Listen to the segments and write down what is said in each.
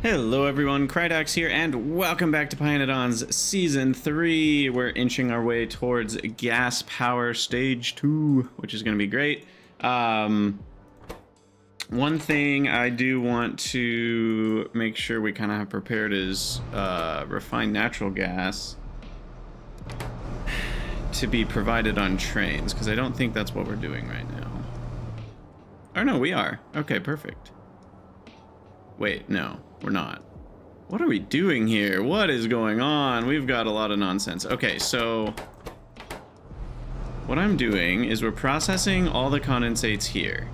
Hello everyone, Krydox here, and welcome back to pYanodon's Season 3. We're inching our way towards Gas Power Stage 2, which is going to be great. One thing I do want to make sure we kind of have prepared is refined natural gas to be provided on trains, because I don't think that's what we're doing right now. Or no, we are. Okay, perfect. Wait, no, we're not. What are we doing here? What is going on? We've got a lot of nonsense. Okay, so what I'm doing is we're processing all the condensates here.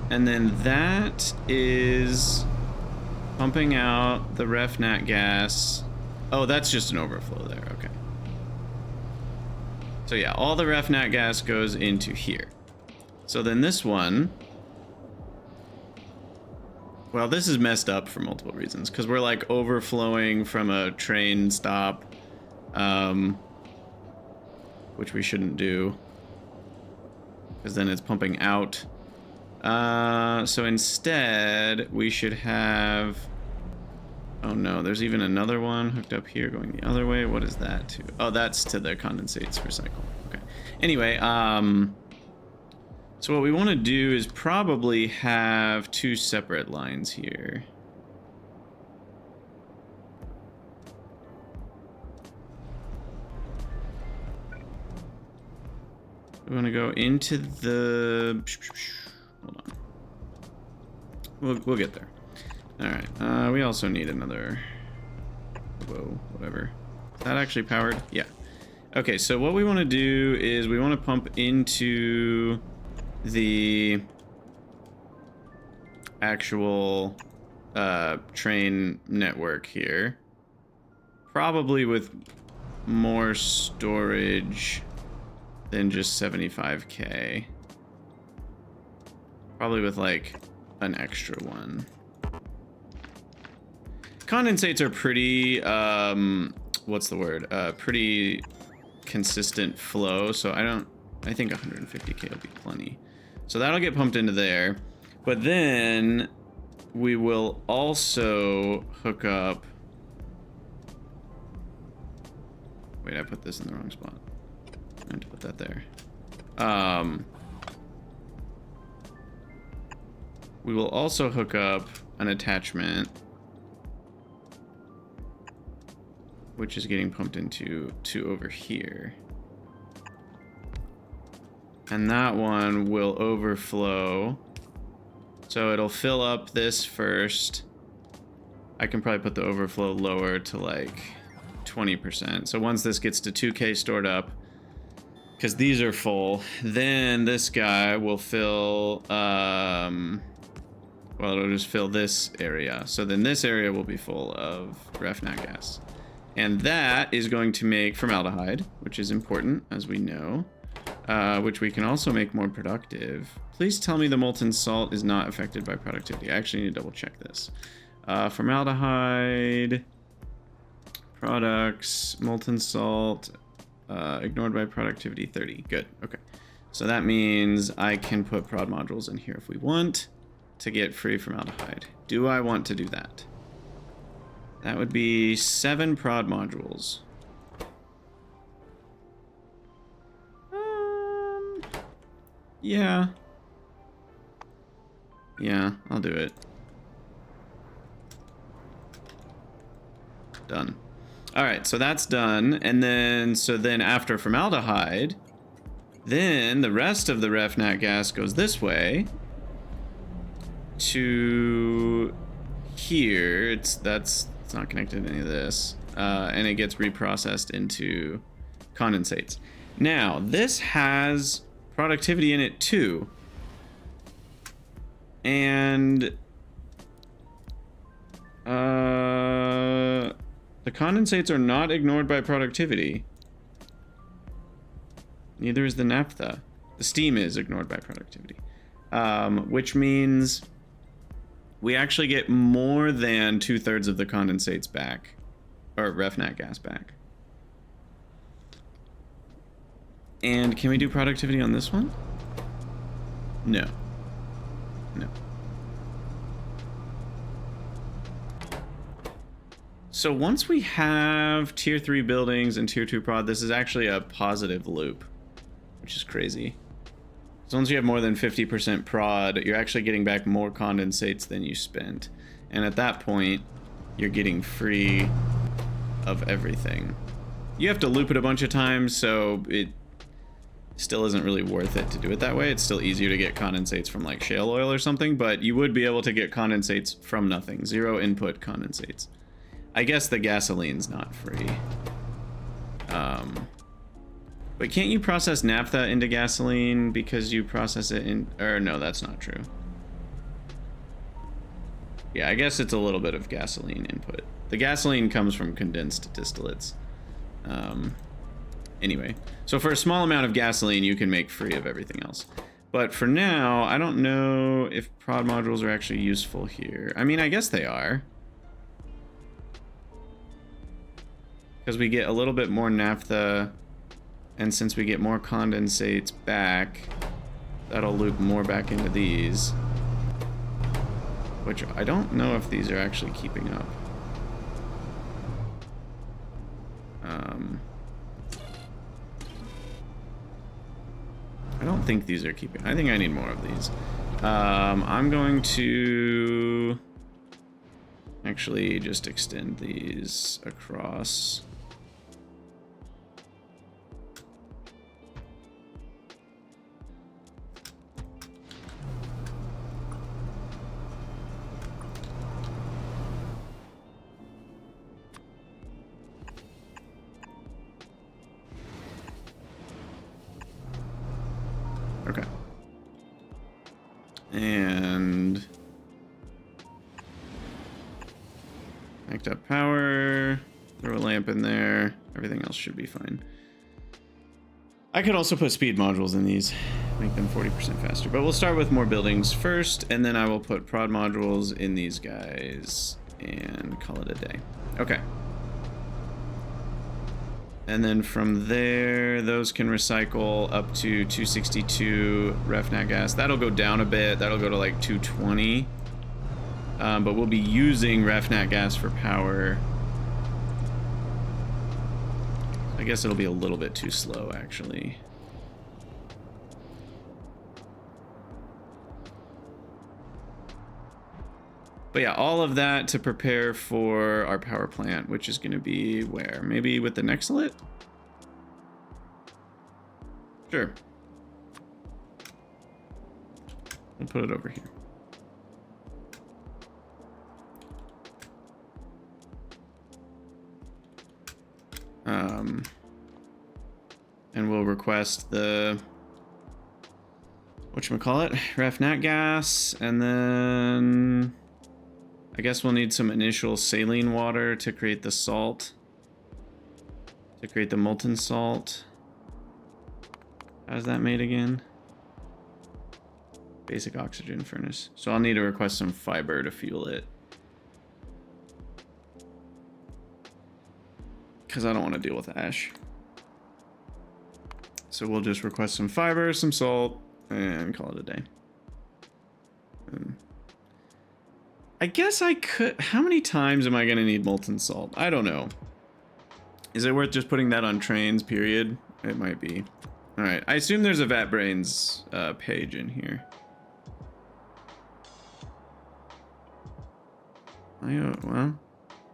And then that is pumping out the ref nat gas. Oh, that's just an overflow there, okay. So yeah, all the ref nat gas goes into here. So then this one, well, this is messed up for multiple reasons, because we're like overflowing from a train stop, which we shouldn't do, because then it's pumping out. So instead, we should have, oh no, there's even another one hooked up here going the other way. What is that to? Oh, that's to the condensates recycle. Okay. Anyway, so what we want to do is probably have two separate lines here. We want to go into the... Hold on. We'll get there. All right. We also need another... Whoa, whatever. Is that actually powered? Yeah. Okay, so what we want to do is we want to pump into the actual train network here, probably with more storage than just 75k, probably with like an extra one. Condensates are pretty what's the word, pretty consistent flow, so I think 150k will be plenty. So that'll get pumped into there. But then we will also hook up... Wait, I put this in the wrong spot. I had to put that there. We will also hook up an attachment, which is getting pumped into over here. And that one will overflow. So it'll fill up this first. I can probably put the overflow lower to like 20%. So once this gets to 2k stored up, because these are full, then this guy will fill, well, it'll just fill this area. So then this area will be full of ref nat gas. And that is going to make formaldehyde, which is important, as we know. Which we can also make more productive. Please tell me the molten salt is not affected by productivity. I actually need to double check this. Formaldehyde, products, molten salt, ignored by productivity 30. Good, okay. So that means I can put prod modules in here if we want to get free formaldehyde. Do I want to do that? That would be 7 prod modules. Yeah. Yeah, I'll do it. Done. All right, so that's done. And then, after formaldehyde, then the rest of the ref nat gas goes this way to here. It's not connected to any of this. And it gets reprocessed into condensates. Now, this has productivity in it too, and the condensates are not ignored by productivity. Neither is the naphtha. The steam is ignored by productivity, which means we actually get more than 2/3 of the condensates back, or ref nat gas back. And can we do productivity on this one? No. No. So once we have tier 3 buildings and tier 2 prod, this is actually a positive loop, which is crazy. So once you have more than 50% prod, you're actually getting back more condensates than you spent. And at that point, you're getting free of everything. You have to loop it a bunch of times, so it still isn't really worth it to do it that way. It's still easier to get condensates from like shale oil or something, but you would be able to get condensates from nothing. Zero input condensates. I guess the gasoline's not free. But can't you process naphtha into gasoline because you process it in... Or no, that's not true. Yeah, I guess it's a little bit of gasoline input. The gasoline comes from condensed distillates. Anyway, so for a small amount of gasoline, you can make free of everything else. But for now, I don't know if prod modules are actually useful here. I mean, I guess they are. Because we get a little bit more naphtha, and since we get more condensates back, that'll loop more back into these. Which I don't know if these are actually keeping up. I don't think these are keeping. I think I need more of these. I'm going to actually just extend these across. Okay. And connect up power, throw a lamp in there, everything else should be fine. I could also put speed modules in these, make them 40% faster, but we'll start with more buildings first, and then I will put prod modules in these guys and call it a day. Okay. And then from there, those can recycle up to 262 ref nat gas. That'll go down a bit. That'll go to like 220. But we'll be using ref nat gas for power. I guess it'll be a little bit too slow, actually. But yeah, all of that to prepare for our power plant, which is going to be where? Maybe with the Nexalit? Sure. We'll put it over here. And we'll request the... whatchamacallit? Ref nat gas, and then... I guess we'll need some initial saline water to create the salt. To create the molten salt. How's that made again? Basic oxygen furnace. So I'll need to request some fiber to fuel it. Because I don't want to deal with ash. So we'll just request some fiber, some salt, and call it a day. I guess I could... How many times am I going to need molten salt? I don't know. Is it worth just putting that on trains, period? It might be. Alright, I assume there's a Vatbrains page in here. Well,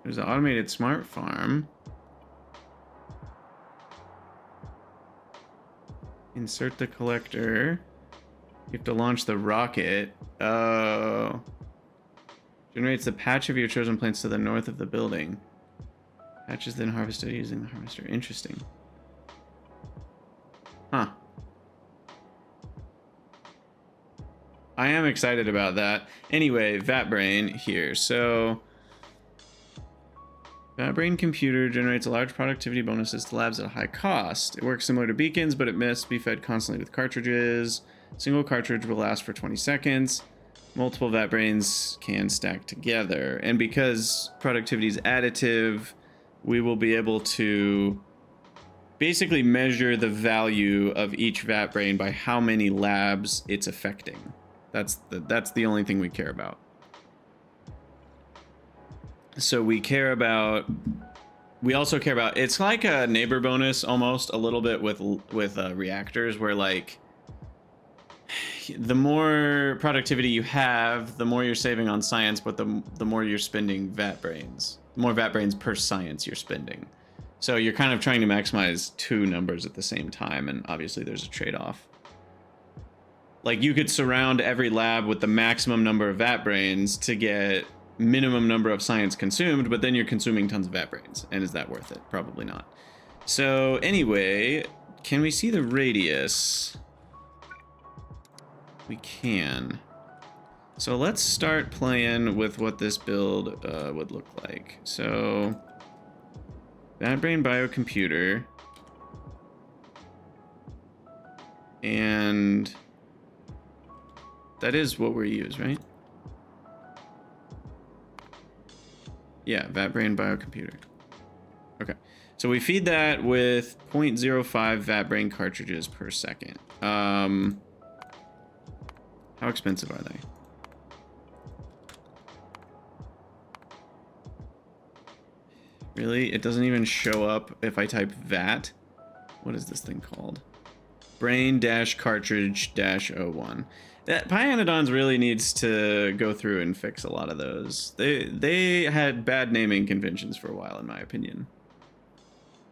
there's an automated smart farm. Insert the collector. You have to launch the rocket. Oh... Generates the patch of your chosen plants to the north of the building. Patch is then harvested using the harvester. Interesting. Huh. I am excited about that. Anyway, Vatbrain here. So, Vatbrain computer generates a large productivity bonuses to labs at a high cost. It works similar to beacons, but it must be fed constantly with cartridges. Single cartridge will last for 20 seconds. Multiple Vatbrains can stack together. And because productivity is additive, we will be able to basically measure the value of each Vatbrain by how many labs it's affecting. That's the only thing we care about. So we also care about, it's like a neighbor bonus almost a little bit with reactors, where like the more productivity you have, the more you're saving on science, but the more you're spending Vatbrains. The more Vatbrains per science you're spending. So you're kind of trying to maximize two numbers at the same time, and obviously there's a trade-off. Like you could surround every lab with the maximum number of Vatbrains to get minimum number of science consumed, but then you're consuming tons of Vatbrains. And is that worth it? Probably not. So anyway, can we see the radius? We can. So let's start playing with what this build would look like. So Vatbrain biocomputer. And that is what we use, right? Yeah, Vatbrain biocomputer. Okay, so we feed that with 0.05 Vatbrain cartridges per second. How expensive are they? Really? It doesn't even show up if I type VAT? What is this thing called? Brain-cartridge-01. That pyanodon's really needs to go through and fix a lot of those. They had bad naming conventions for a while, in my opinion.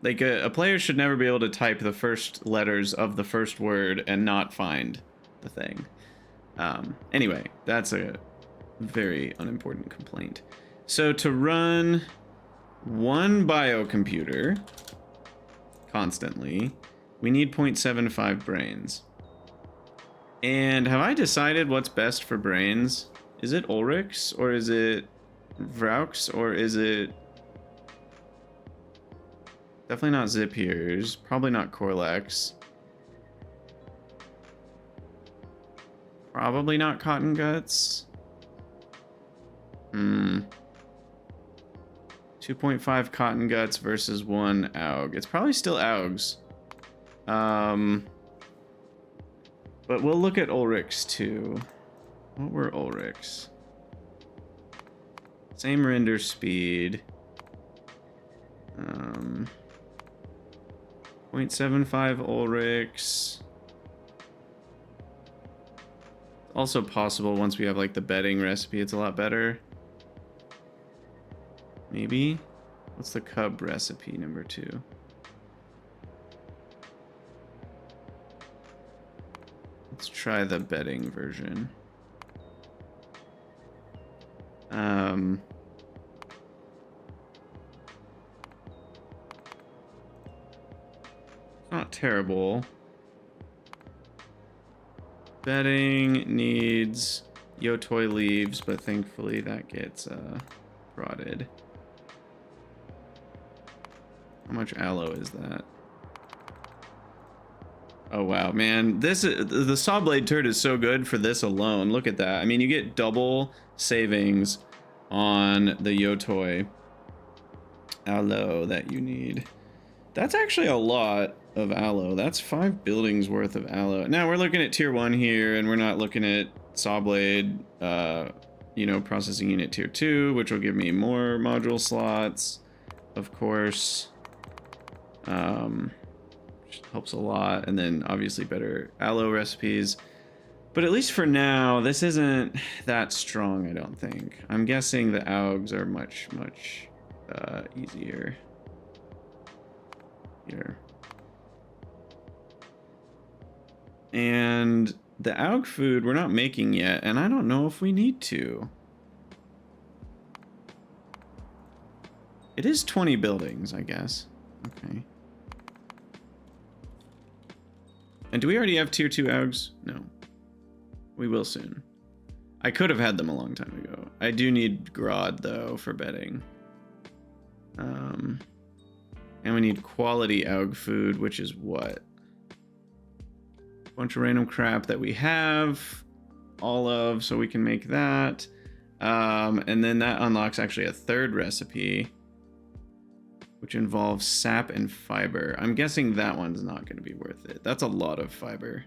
Like a player should never be able to type the first letters of the first word and not find the thing. Anyway, that's a very unimportant complaint. So to run one biocomputer constantly, we need 0.75 brains. And have I decided what's best for brains? Is it Ulrich's, or is it Vrauch's, or is it... Definitely not Zipier's, probably not Corlex. Probably not Cotton Guts. 2.5 Cotton Guts versus 1 Aug. It's probably still Aug's. But we'll look at Ulrich's too. What were Ulrich's? Same render speed. 0.75 Ulrich's. Also possible once we have like the bedding recipe, it's a lot better. Maybe? What's the cub recipe number 2? Let's try the bedding version. Not terrible. Bedding needs Yotoi leaves, but thankfully that gets rotted. How much aloe is that? Oh wow, man, the saw blade turret is so good for this alone. Look at that. I mean, you get double savings on the Yotoi aloe that you need. That's actually a lot of aloe. That's 5 buildings worth of aloe. Now we're looking at tier 1 here, and we're not looking at saw blade, you know, processing unit tier 2, which will give me more module slots, of course. Which helps a lot, and then obviously better aloe recipes. But at least for now, this isn't that strong, I don't think. I'm guessing the augs are much easier. Here. And the aug food we're not making yet, and I don't know if we need to. It is 20 buildings, I guess. Okay. And do we already have tier 2 augs? No. We will soon. I could have had them a long time ago. I do need Grod, though, for bedding. And we need quality aug food, which is what? A bunch of random crap that we have all of, so we can make that. And then that unlocks actually a third recipe, which involves sap and fiber. I'm guessing that one's not going to be worth it. That's a lot of fiber.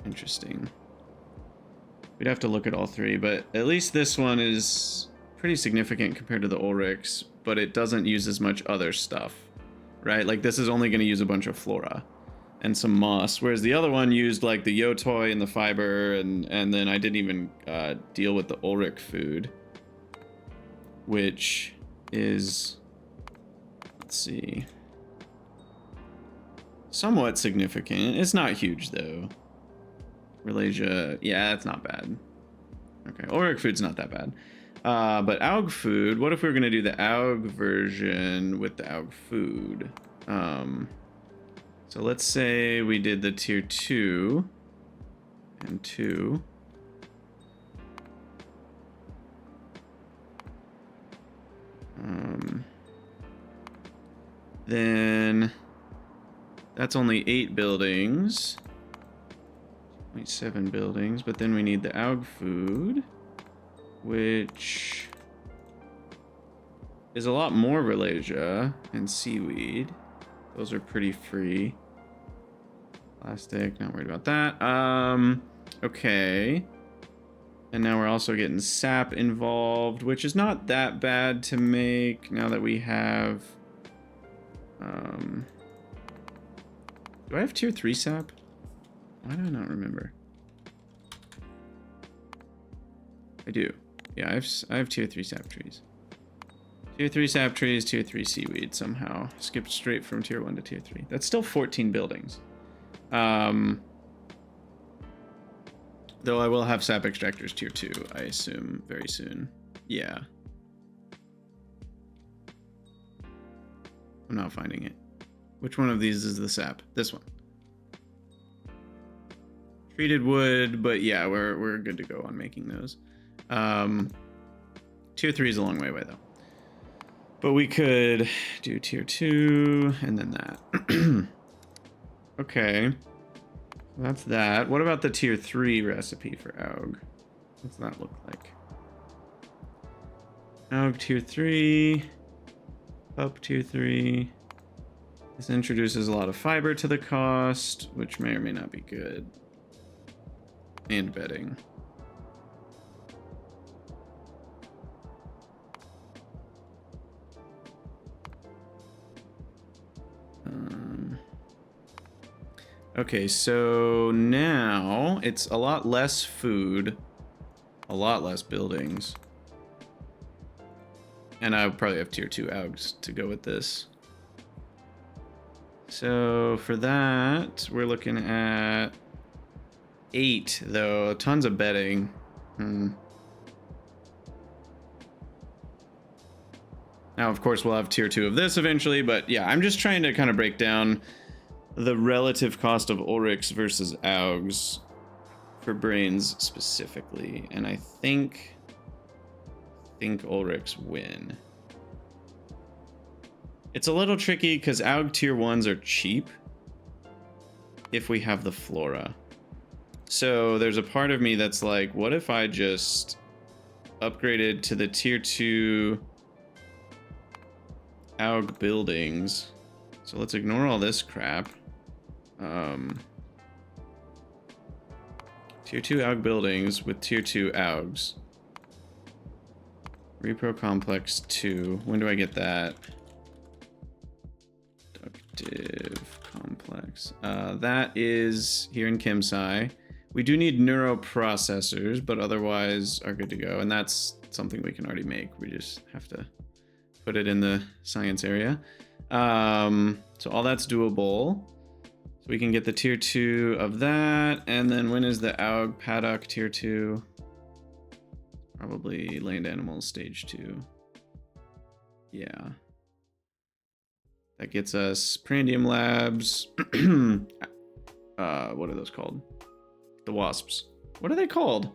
Interesting. We'd have to look at all three, but at least this one is pretty significant compared to the Ulrichs, but it doesn't use as much other stuff, right? Like this is only going to use a bunch of flora and some moss, whereas the other one used like the Yotoi and the fiber, and then I didn't even deal with the Ulrich food, which is, let's see, somewhat significant. It's not huge though. Ralasia, yeah, that's not bad. Okay, Ulrich food's not that bad. But Aug food, what if we were gonna do the Aug version with the Aug food? So let's say we did the tier 2 and 2. Then that's only 8 buildings. 0.7 buildings, but then we need the Aug food, which is a lot more Ralasia and seaweed. Those are pretty free. Plastic, not worried about that. Okay. And now we're also getting sap involved, which is not that bad to make now that we have... do I have tier 3 sap? Why do I not remember? I do. Yeah, I have tier 3 sap trees. Tier 3 sap trees, tier 3 seaweed somehow. Skipped straight from tier 1 to tier 3. That's still 14 buildings. Though I will have sap extractors tier 2, I assume, very soon. Yeah. I'm not finding it. Which one of these is the sap? This one. Treated wood, but yeah, we're good to go on making those. Tier 3 is a long way away though. But we could do tier 2 and then that. Okay. That's that. What about the tier 3 recipe for Aug? What's that look like? Aug tier 3. Up tier 3. This introduces a lot of fiber to the cost, which may or may not be good. And bedding. Okay, so now it's a lot less food, a lot less buildings. And I would probably have tier 2 Augs to go with this. So for that, we're looking at 8, though. Tons of bedding. Now, of course, we'll have tier 2 of this eventually, but yeah, I'm just trying to kind of break down the relative cost of Ulrichs versus Augs for brains specifically, and I think Ulrichs win. It's a little tricky because Aug tier 1s are cheap if we have the flora. So there's a part of me that's like, what if I just upgraded to the tier 2 Aug buildings? So let's ignore all this crap. Tier 2 Aug buildings with tier 2 Augs. Repro Complex 2. When do I get that? Inductive Complex. That is here in Kimsai. We do need neuroprocessors, but otherwise are good to go. And that's something we can already make. We just have to put it in the science area. So all that's doable. So we can get the tier 2 of that. And then when is the Aug paddock tier 2? Probably land animals stage 2. Yeah. That gets us Prandium Labs. What are those called? The wasps. What are they called?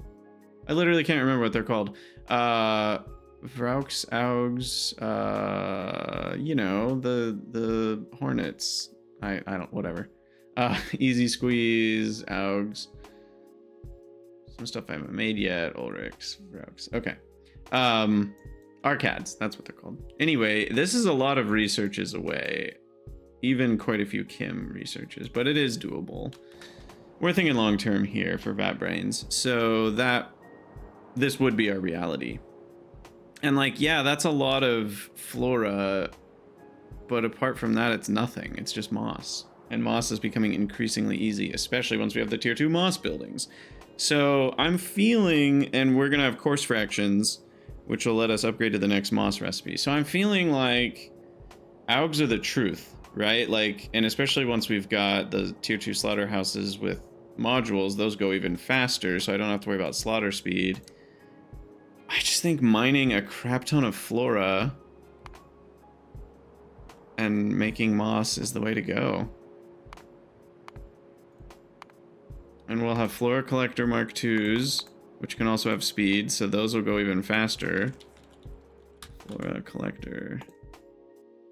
I literally can't remember what they're called. Vraux, Augs, you know, the hornets. I don't, whatever. Easy Squeeze, Augs. Some stuff I haven't made yet. Ulrichs, Vraux. Okay. Arcads, that's what they're called. Anyway, this is a lot of researches away. Even quite a few Kim researches, but it is doable. We're thinking long term here for Vatbrains. So that this would be our reality. And like, yeah, that's a lot of flora, but apart from that, it's nothing. It's just moss. And moss is becoming increasingly easy, especially once we have the tier 2 moss buildings. So I'm feeling, and we're gonna have course fractions, which will let us upgrade to the next moss recipe. So I'm feeling like augs are the truth, right? Like, and especially once we've got the tier 2 slaughterhouses with modules, those go even faster, so I don't have to worry about slaughter speed. I just think mining a crap ton of flora and making moss is the way to go. And we'll have Flora Collector Mark IIs, which can also have speed, so those will go even faster. Flora Collector.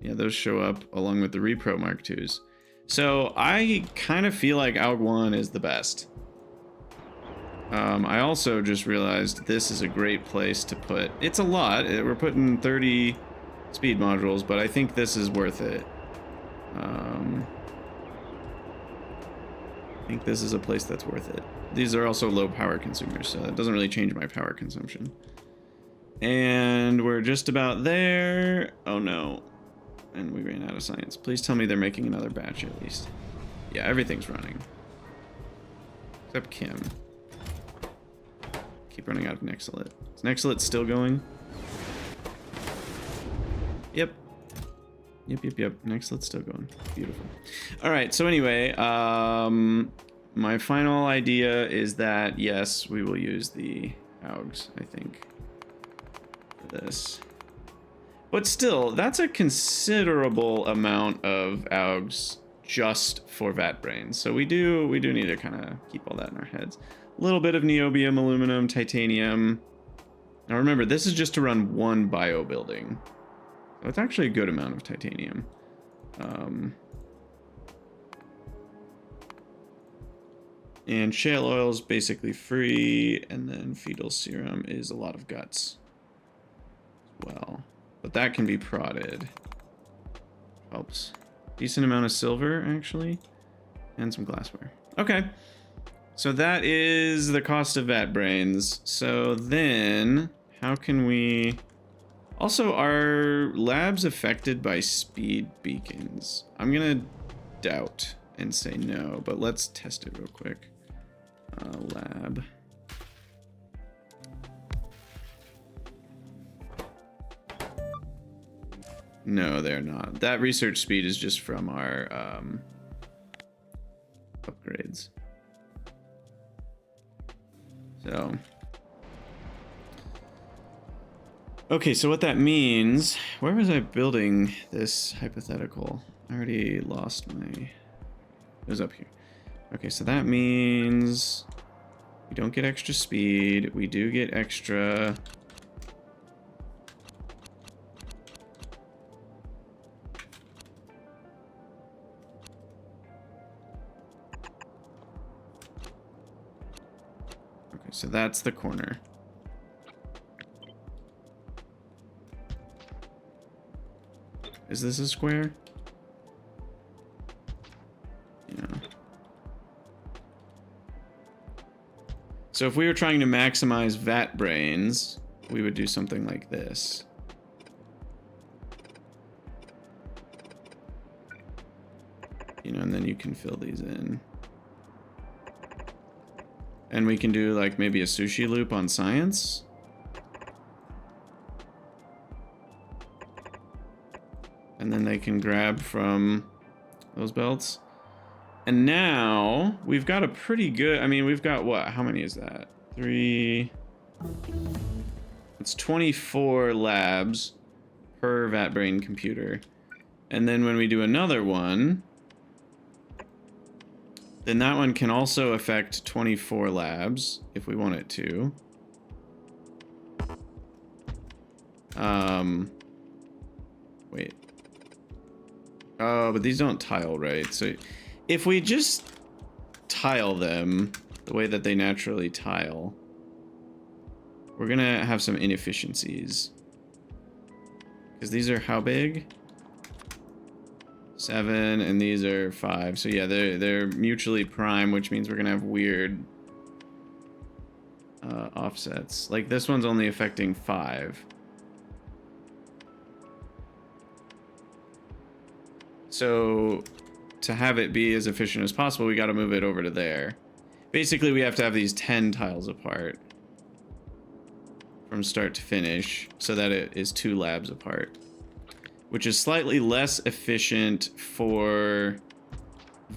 Yeah, those show up along with the Repro Mark IIs. So I kind of feel like Aug 1 is the best. I also just realized this is a great place to put... It's a lot. We're putting 30 speed modules, but I think this is worth it. I think this is a place that's worth it. These are also low power consumers, so that doesn't really change my power consumption. And we're just about there. Oh no. And we ran out of science. Please tell me they're making another batch at least. Yeah, everything's running. Except Kim. Keep running out of Nexalit. Is Nexalit still going? Yep. Yep. Nexalit's still going. Beautiful. All right, so anyway, my final idea is that, yes, we will use the augs, I think, for this. But still, that's a considerable amount of augs just for Vatbrains. So we do need to kind of keep all that in our heads. A little bit of niobium, aluminum, titanium. Now remember, this is just to run one bio building. So it's actually a good amount of titanium. And shale oil is basically free, and then fetal serum is a lot of guts as well. But that can be prodded. Helps. Decent amount of silver, actually. And some glassware. Okay. So that is the cost of Vatbrains. So then, how can we... Also, are labs affected by speed beacons? I'm gonna doubt and say no, but let's test it real quick. Lab. No, they're not. That research speed is just from our upgrades. So, okay, so what that means, where was I building this hypothetical? I already lost my, it was up here. Okay, so that means we don't get extra speed, we do get extra... Okay, so that's the corner. Is this a square? Yeah. So if we were trying to maximize Vatbrains, we would do something like this. You know, and then you can fill these in. And we can do like maybe a sushi loop on science. And then they can grab from those belts. And now we've got a pretty good, I mean, we've got what? How many is that? 3. It's 24 labs per Vatbrain computer. And then when we do another one, then that one can also affect 24 labs if we want it to. Wait. Oh, but these don't tile, right? So if we just tile them the way that they naturally tile, we're gonna have some inefficiencies. Because these are how big? 7, and these are 5. So yeah, they're mutually prime, which means we're gonna have weird offsets. Like this one's only affecting 5. So to have it be as efficient as possible, we got to move it over to there. Basically, we have to have these 10 tiles apart from start to finish so that it is 2 labs apart, which is slightly less efficient for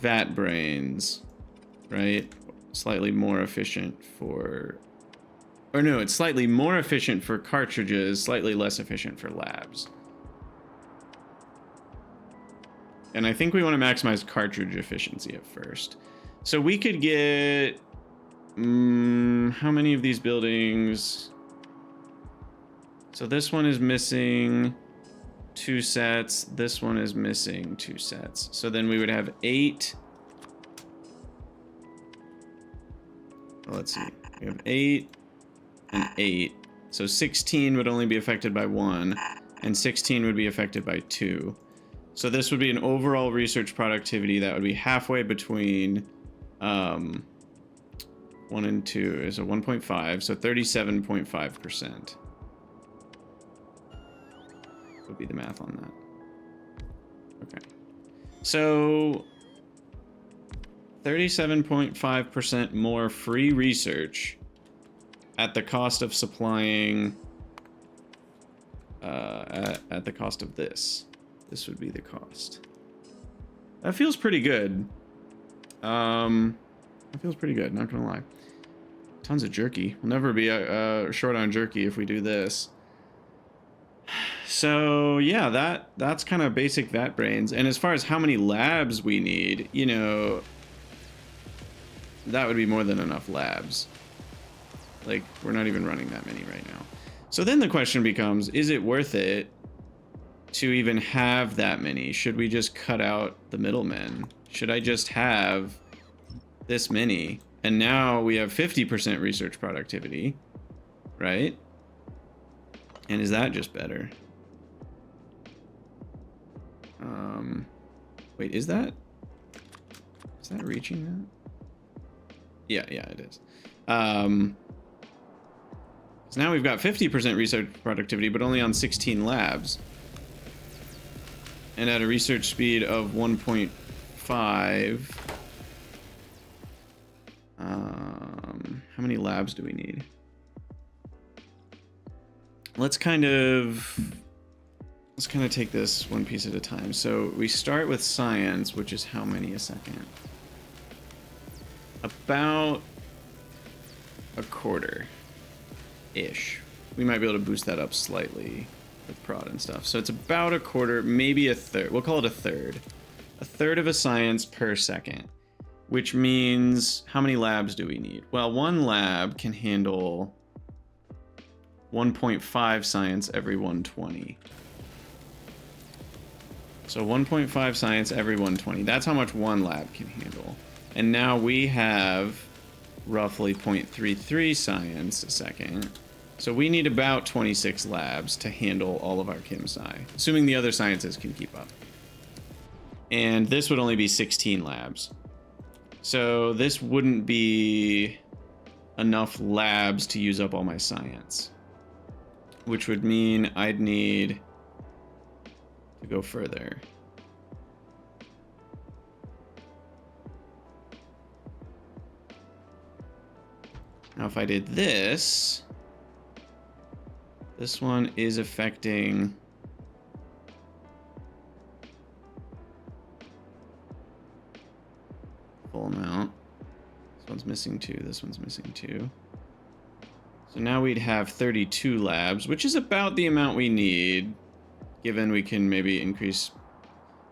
Vatbrains, right? Slightly more efficient for... Or no, it's slightly more efficient for cartridges, slightly less efficient for labs. And I think we want to maximize cartridge efficiency at first. So we could get... how many of these buildings? So this one is missing 2 sets. This one is missing 2 sets. So then we would have 8. Well, let's see. We have 8 and 8. So 16 would only be affected by 1, and 16 would be affected by 2. So this would be an overall research productivity that would be halfway between 1 and 2 is a 1.5, so 37.5%. Would be the math on that. Okay. So 37.5% more free research at the cost of supplying at the cost of this. This would be the cost. That feels pretty good. That feels pretty good, not gonna lie. Tons of jerky. We'll never be short on jerky if we do this. So yeah, that's kind of basic Vatbrains. And as far as how many labs we need, you know, that would be more than enough labs. Like, we're not even running that many right now. So then the question becomes, is it worth it to even have that many? Should we just cut out the middlemen? Should I just have this many? And now we have 50% research productivity, right? And is that just better? Wait, is that reaching that? Yeah, it is. So now we've got 50% research productivity, but only on 16 labs. And at a research speed of 1.5. How many labs do we need? Let's kind of take this one piece at a time. So we start with science, which is how many a second? About a quarter-ish. We might be able to boost that up slightly with prod and stuff. So it's about a quarter, maybe a third. We'll call it a third. A third of a science per second, which means how many labs do we need? Well, one lab can handle 1.5 science every 120. So 1.5 science every 120. That's how much one lab can handle. And now we have roughly 0.33 science a second. So we need about 26 labs to handle all of our chem-sci, assuming the other sciences can keep up. And this would only be 16 labs. So this wouldn't be enough labs to use up all my science, which would mean I'd need to go further. Now, if I did this, this one is affecting full amount. This one's missing 2. This one's missing 2. So now we'd have 32 labs, which is about the amount we need, given we can maybe increase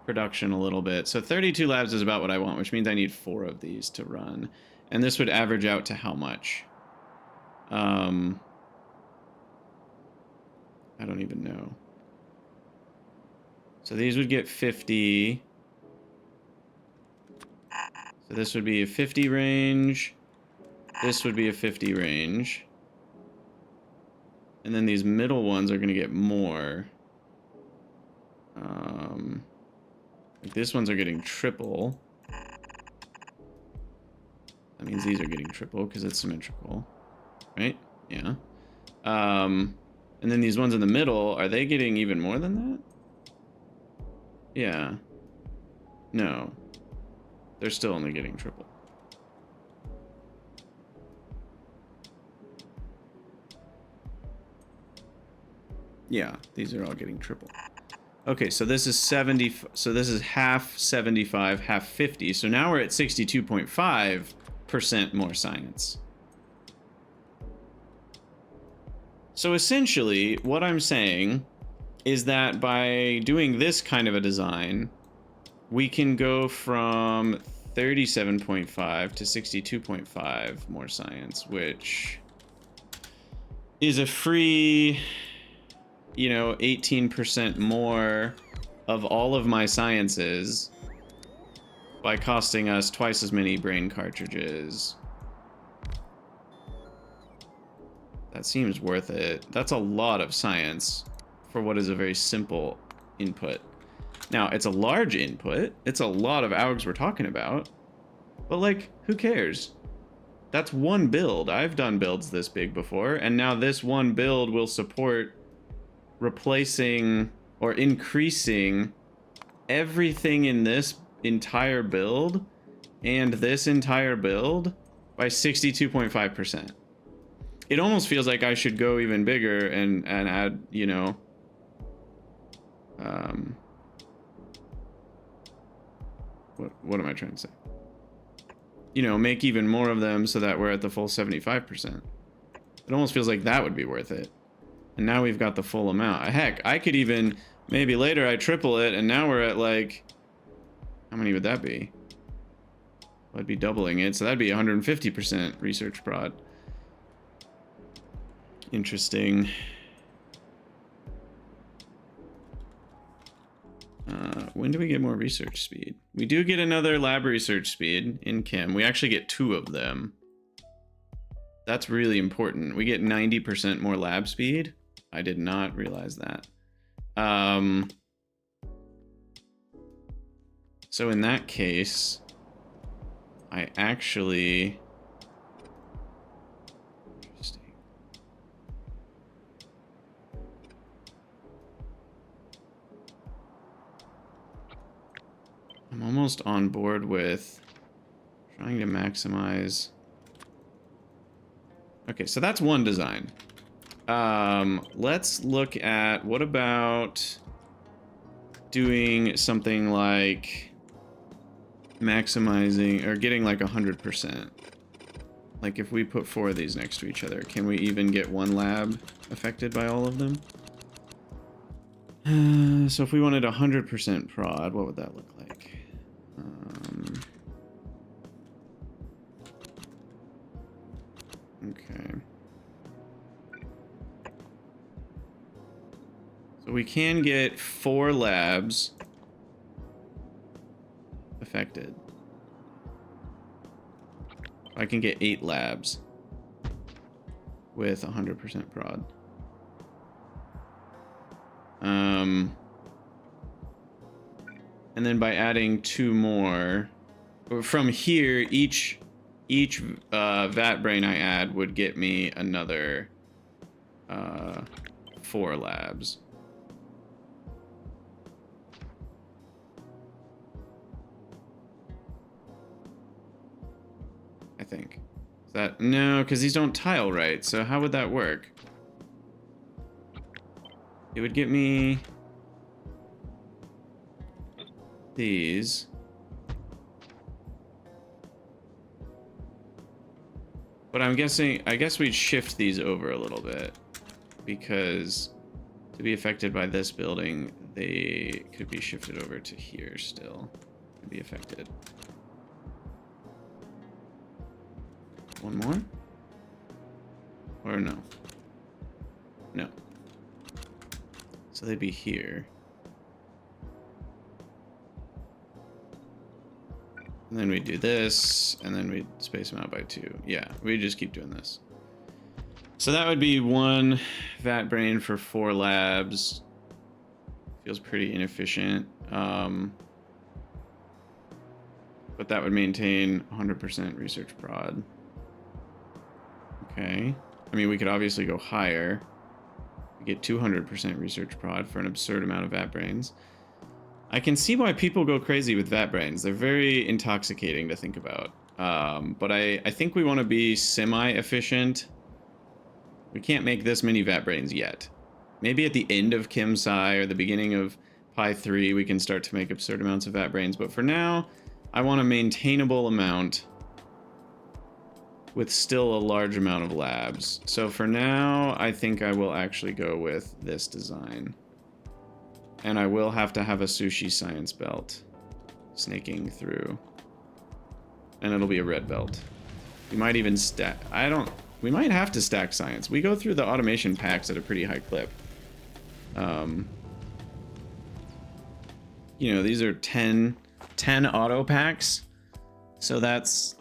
production a little bit. So 32 labs is about what I want, which means I need 4 of these to run. And this would average out to how much? I don't even know. So these would get 50. So this would be a 50 range. This would be a 50 range. And then these middle ones are going to get more. Like these ones are getting triple. That means these are getting triple because it's symmetrical. right? Yeah. And then these ones in the middle, are they getting even more than that? Yeah. No. They're still only getting triple. Yeah, these are all getting triple. Okay, so this is 70, so this is half 75, half 50. So now we're at 62.5% more science. So essentially, what I'm saying is that by doing this kind of a design, we can go from 37.5 to 62.5 more science, which is a free, you know, 18% more of all of my sciences by costing us twice as many brain cartridges. That seems worth it. That's a lot of science for what is a very simple input. Now, it's a large input. It's a lot of AUGs we're talking about. But, like, who cares? That's one build. I've done builds this big before, and now this one build will support replacing or increasing everything in this entire build and this entire build by 62.5%. It almost feels like I should go even bigger and add, you know, what am I trying to say? You know, make even more of them so that we're at the full 75%. It almost feels like that would be worth it. And now we've got the full amount. Heck, I could even, maybe later I triple it, and now we're at like, how many would that be? Well, I'd be doubling it, so that'd be 150% research prod. Interesting. When do we get more research speed? We do get another lab research speed in Chem. We actually get 2 of them. That's really important. We get 90% more lab speed. I did not realize that. So in that case, I actually... Interesting. I'm almost on board with trying to maximize... Okay, so that's one design. Let's look at, what about doing something like maximizing or getting like 100%. Like if we put 4 of these next to each other, can we even get one lab affected by all of them? So if we wanted 100% prod, what would that look like? Okay. So we can get 4 labs affected. I can get 8 labs with 100% prod. And then by adding 2 more from here, each Vatbrain I add would get me another 4 labs. I think. Is that no, because these don't tile right. So how would that work? It would get me these. But I'm guessing, I guess we'd shift these over a little bit, because to be affected by this building, they could be shifted over to here still to be affected. One more? Or no? No. So they'd be here. And then we do this, and then we space them out by 2. Yeah, we just keep doing this. So that would be 1 Vatbrain for 4 labs. Feels pretty inefficient. But that would maintain 100% research prod. Okay. I mean, we could obviously go higher. We get 200% research prod for an absurd amount of Vatbrains. I can see why people go crazy with Vatbrains. They're very intoxicating to think about. But I think we want to be semi-efficient. We can't make this many Vatbrains yet. Maybe at the end of Kim-Sai or the beginning of Pi 3, we can start to make absurd amounts of Vatbrains. But for now, I want a maintainable amount with still a large amount of labs. So for now, I think I will actually go with this design. And I will have to have a sushi science belt snaking through. And it'll be a red belt. We might even stack... We might have to stack science. We go through the automation packs at a pretty high clip. You know, these are 10 auto packs. So that's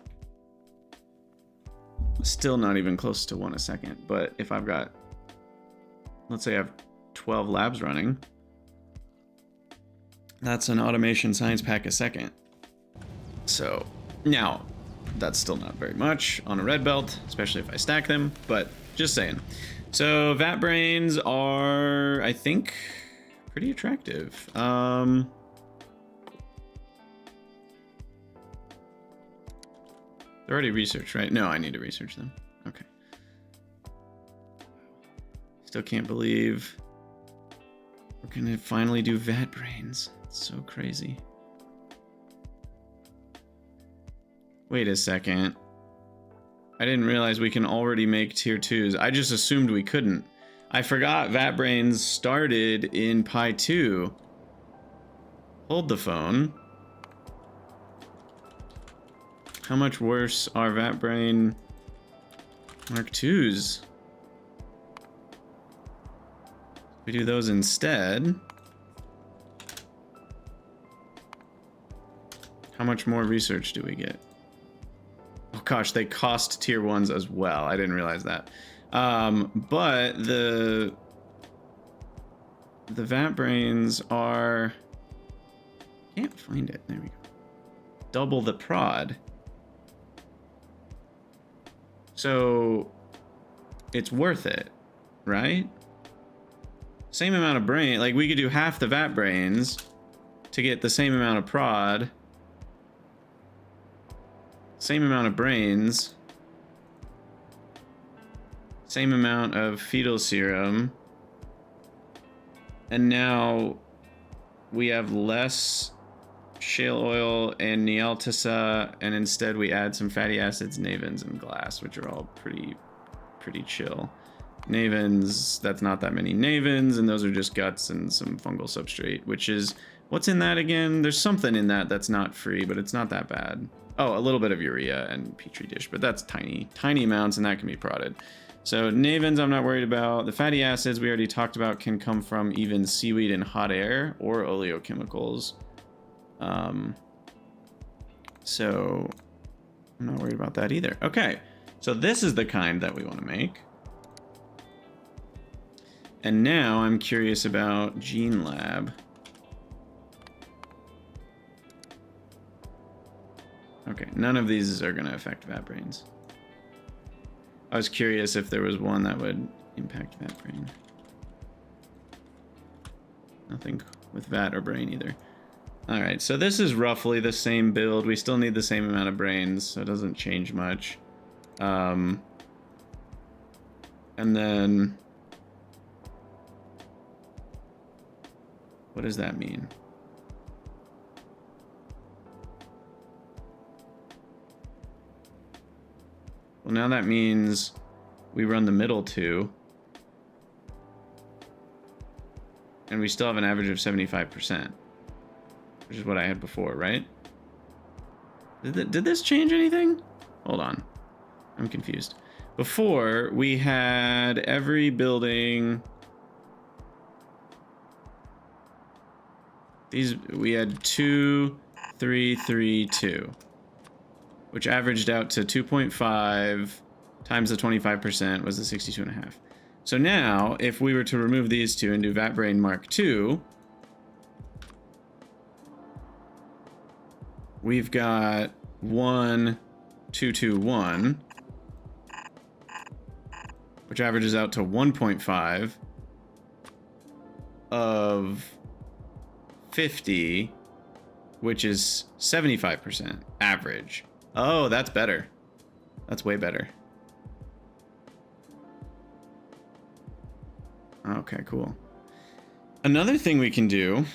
still not even close to 1 a second. But if I've got... Let's say I have 12 labs running. That's an automation science pack a second. So, now, that's still not very much on a red belt, especially if I stack them, but just saying. So, Vatbrains are, I think, pretty attractive. They're already researched, right? No, I need to research them. Okay. Still can't believe we're gonna finally do Vatbrains. So crazy. Wait a second. I didn't realize we can already make tier 2s. I just assumed we couldn't. I forgot Vatbrains started in Pi 2. Hold the phone. How much worse are Vatbrain Mark 2s? We do those instead. How much more research do we get? Oh gosh, they cost tier 1s as well. I didn't realize that. But the Vatbrains are... Can't find it. There we go. Double the prod. So it's worth it, right? Same amount of brain. Like, we could do half the Vatbrains to get the same amount of prod. Same amount of brains. Same amount of fetal serum. And now we have less shale oil and Nealtisa, and instead we add some fatty acids, navins, and glass, which are all pretty chill. Navins, that's not that many navins, and those are just guts and some fungal substrate, which is... What's in that again? There's something in that that's not free, but it's not that bad. Oh, a little bit of urea and petri dish, but that's tiny amounts, and that can be prodded. So navins, I'm not worried about. The fatty acids we already talked about can come from even seaweed and hot air or oleochemicals. So I'm not worried about that either. Okay, so this is the kind that we want to make. And now I'm curious about Gene Lab. Okay, none of these are going to affect Vatbrains. I was curious if there was one that would impact Vatbrain. Nothing with Vat or Brain either. Alright, so this is roughly the same build. We still need the same amount of brains, so it doesn't change much. And then... What does that mean? Well, now that means we run the middle two. And we still have an average of 75%. Which is what I had before, right? Did this change anything? Hold on. I'm confused. Before, we had every building... we had 2, 3, 3, 2. Which averaged out to 2.5 times the 25% was the 62.5. So now, if we were to remove these two and do Vatbrain Mark II, we've got 1, 2, 2, 1. which averages out to 1.5 of 50, which is 75% average. Oh, that's better. That's way better. Okay, cool. Another thing we can do.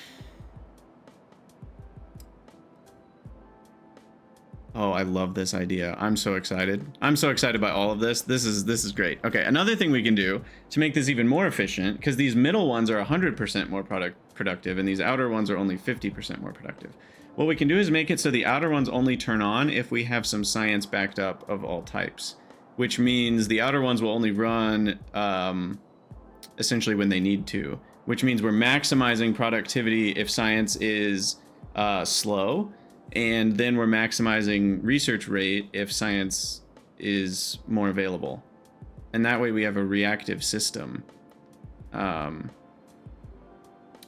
Oh, I love this idea. I'm so excited. I'm so excited by all of this. This is great. Okay, another thing we can do to make this even more efficient, because these middle ones are 100% more productive and these outer ones are only 50% more productive. What we can do is make it so the outer ones only turn on if we have some science backed up of all types, which means the outer ones will only run essentially when they need to, which means we're maximizing productivity if science is slow. And then we're maximizing research rate if science is more available. And that way we have a reactive system. And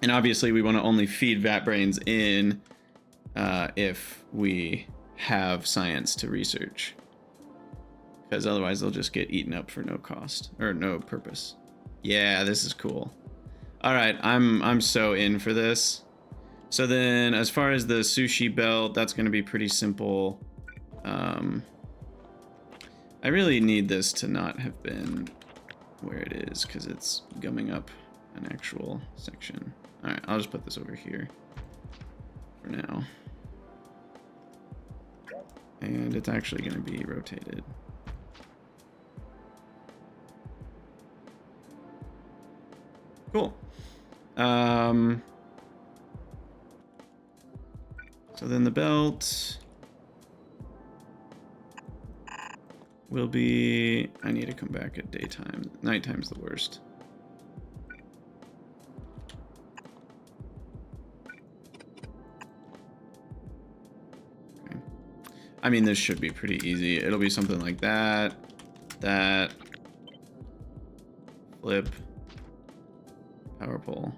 obviously we want to only feed Vatbrains in if we have science to research. Because otherwise they'll just get eaten up for no cost or no purpose. Yeah, this is cool. All right, I'm so in for this. So then as far as the sushi belt, that's going to be pretty simple. I really need this to not have been where it is because it's gumming up an actual section. All right, I'll just put this over here for now. And it's actually going to be rotated. Cool. So then the belt will be, I need to come back at daytime. Nighttime's the worst. Okay. I mean, this should be pretty easy. It'll be something like that, flip, power pole,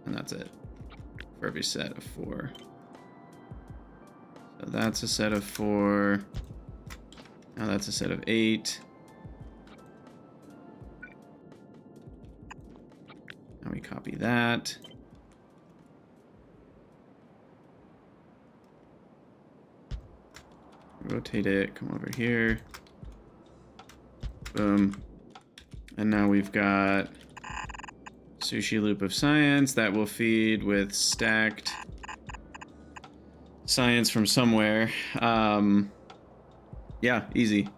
and that's it. For every set of 4. So that's a set of 4. Now that's a set of 8. Now we copy that. Rotate it, come over here. Boom. And now we've got sushi loop of science that will feed with stacked science from somewhere. Yeah, easy.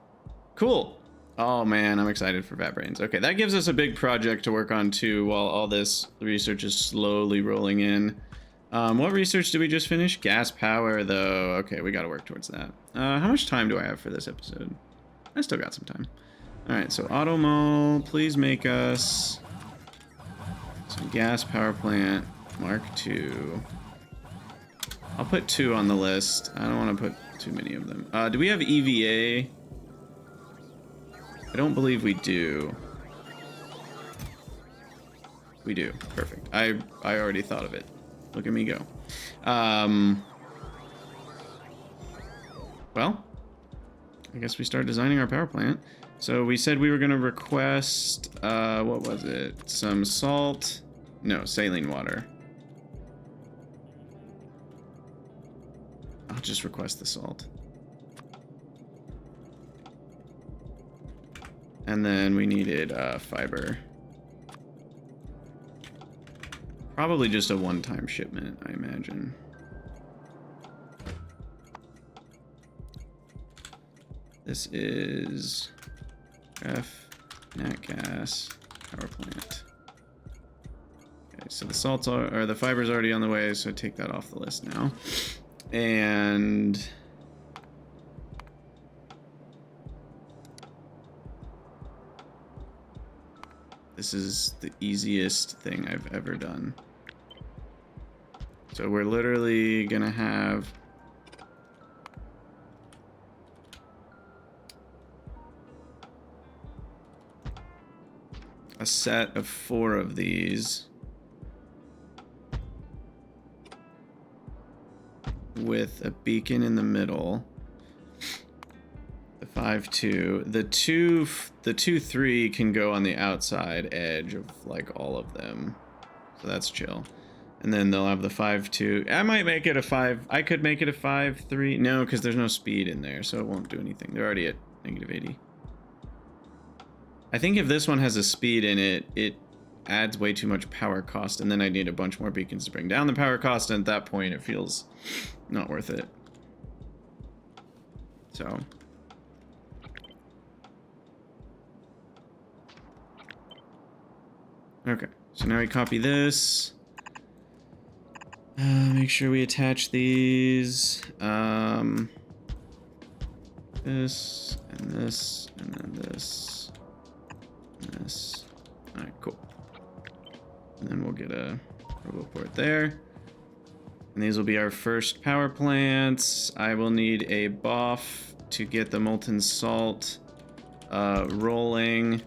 Cool. Oh man, I'm excited for Vatbrains. Okay, that gives us a big project to work on too while all this research is slowly rolling in. What research did we just finish? Gas power though. Okay, we gotta work towards that. How much time do I have for this episode? I still got some time. All right, so Automall, please make us some gas power plant Mark II. I'll put 2 on the list. I don't want to put too many of them. Do we have EVA? I don't believe we do. We do. Perfect. I already thought of it. Look at me go. Well, I guess we start designing our power plant. So we said we were going to request, what was it? Some salt. No, saline water. I'll just request the salt. And then we needed fiber. Probably just a one-time shipment, I imagine. This is ref nat gas power plant. Okay, so the salts are, or the fiber's already on the way, so take that off the list now. And this is the easiest thing I've ever done. So we're literally gonna have a set of 4 of these with a beacon in the middle. The 5-2. The 2-3 can go on the outside edge of like all of them. So that's chill. And then they'll have the 5-2. I might make it a 5. I could make it a 5-3. No, because there's no speed in there, so it won't do anything. They're already at -80. I think if this one has a speed in it, it adds way too much power cost, and then I need a bunch more beacons to bring down the power cost, and at that point it feels not worth it. So okay, so now we copy this. Make sure we attach these. This and this, and then this, and this. All right, cool. And then we'll get a RoboPort there. And these will be our first power plants. I will need a BOF to get the molten salt rolling.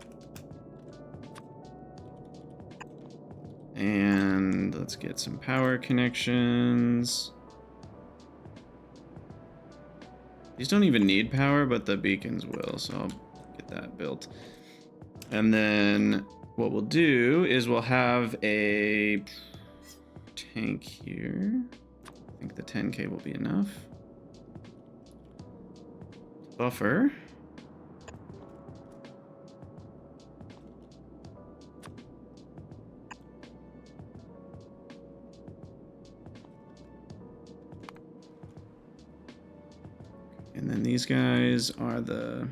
And let's get some power connections. These don't even need power, but the beacons will, so I'll get that built. And then what we'll do is we'll have a tank here. I think the 10K will be enough. Buffer. And then these guys are the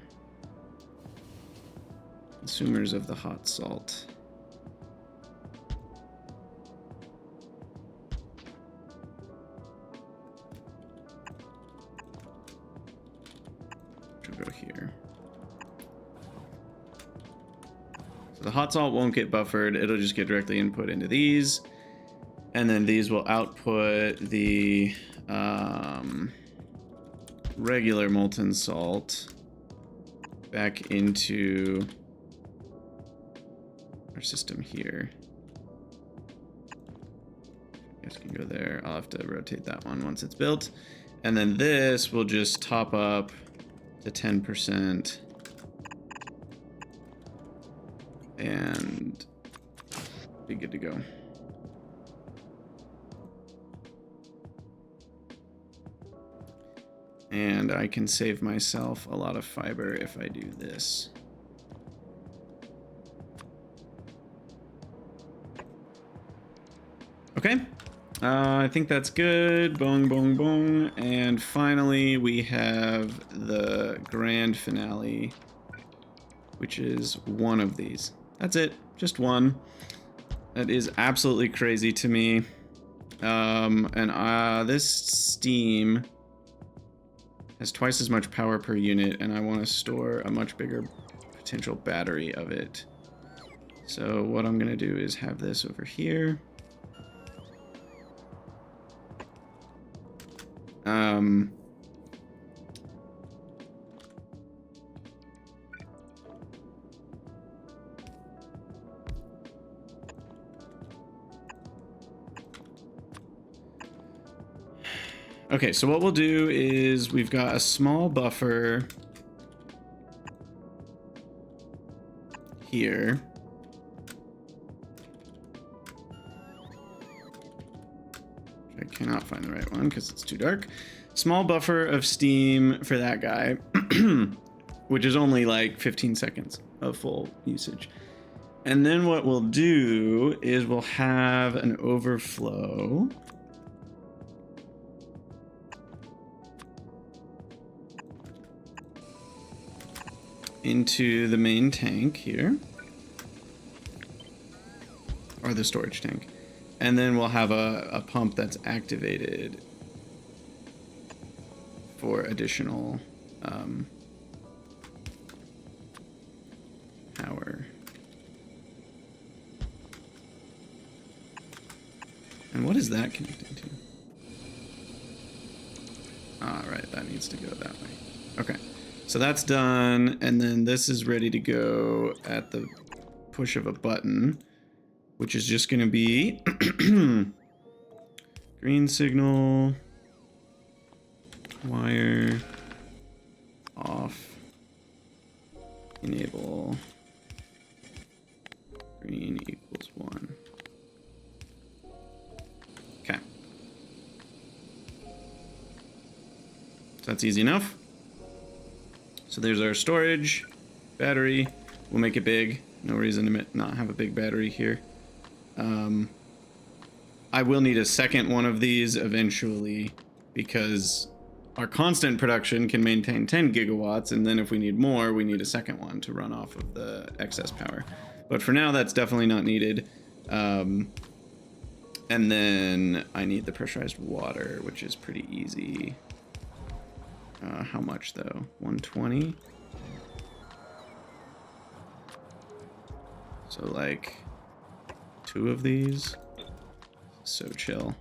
consumers of the hot salt. Which will go here. So the hot salt won't get buffered, it'll just get directly input into these. And then these will output the regular molten salt back into our system here. You guys can go there. I'll have to rotate that one once it's built. And then this will just top up to 10% and be good to go. And I can save myself a lot of fiber if I do this. Okay, I think that's good. Bong, bong, bong. And finally, we have the grand finale, which is one of these. That's it, just one. That is absolutely crazy to me. This steam has twice as much power per unit, and I want to store a much bigger potential battery of it. So what I'm going to do is have this over here. Okay, so what we'll do is we've got a small buffer here. I cannot find the right one because it's too dark. Small buffer of steam for that guy, which is only like 15 seconds of full usage. And then what we'll do is we'll have an overflow. Into the main tank here, or the storage tank, and then we'll have a pump that's activated for additional power. And what is that connecting to? Ah, right, that needs to go that way. Okay. So that's done, and then this is ready to go at the push of a button, which is just going to be green signal, wire, off, enable green equals 1. Okay. So that's easy enough. So there's our storage, battery. We'll make it big. No reason to not have a big battery here. I will need a second one of these eventually because our constant production can maintain 10 gigawatts, and then if we need more, we need a second one to run off of the excess power. But for now, that's definitely not needed. And then I need the pressurized water, which is pretty easy. How much though? 120? So like 2 of these. So chill.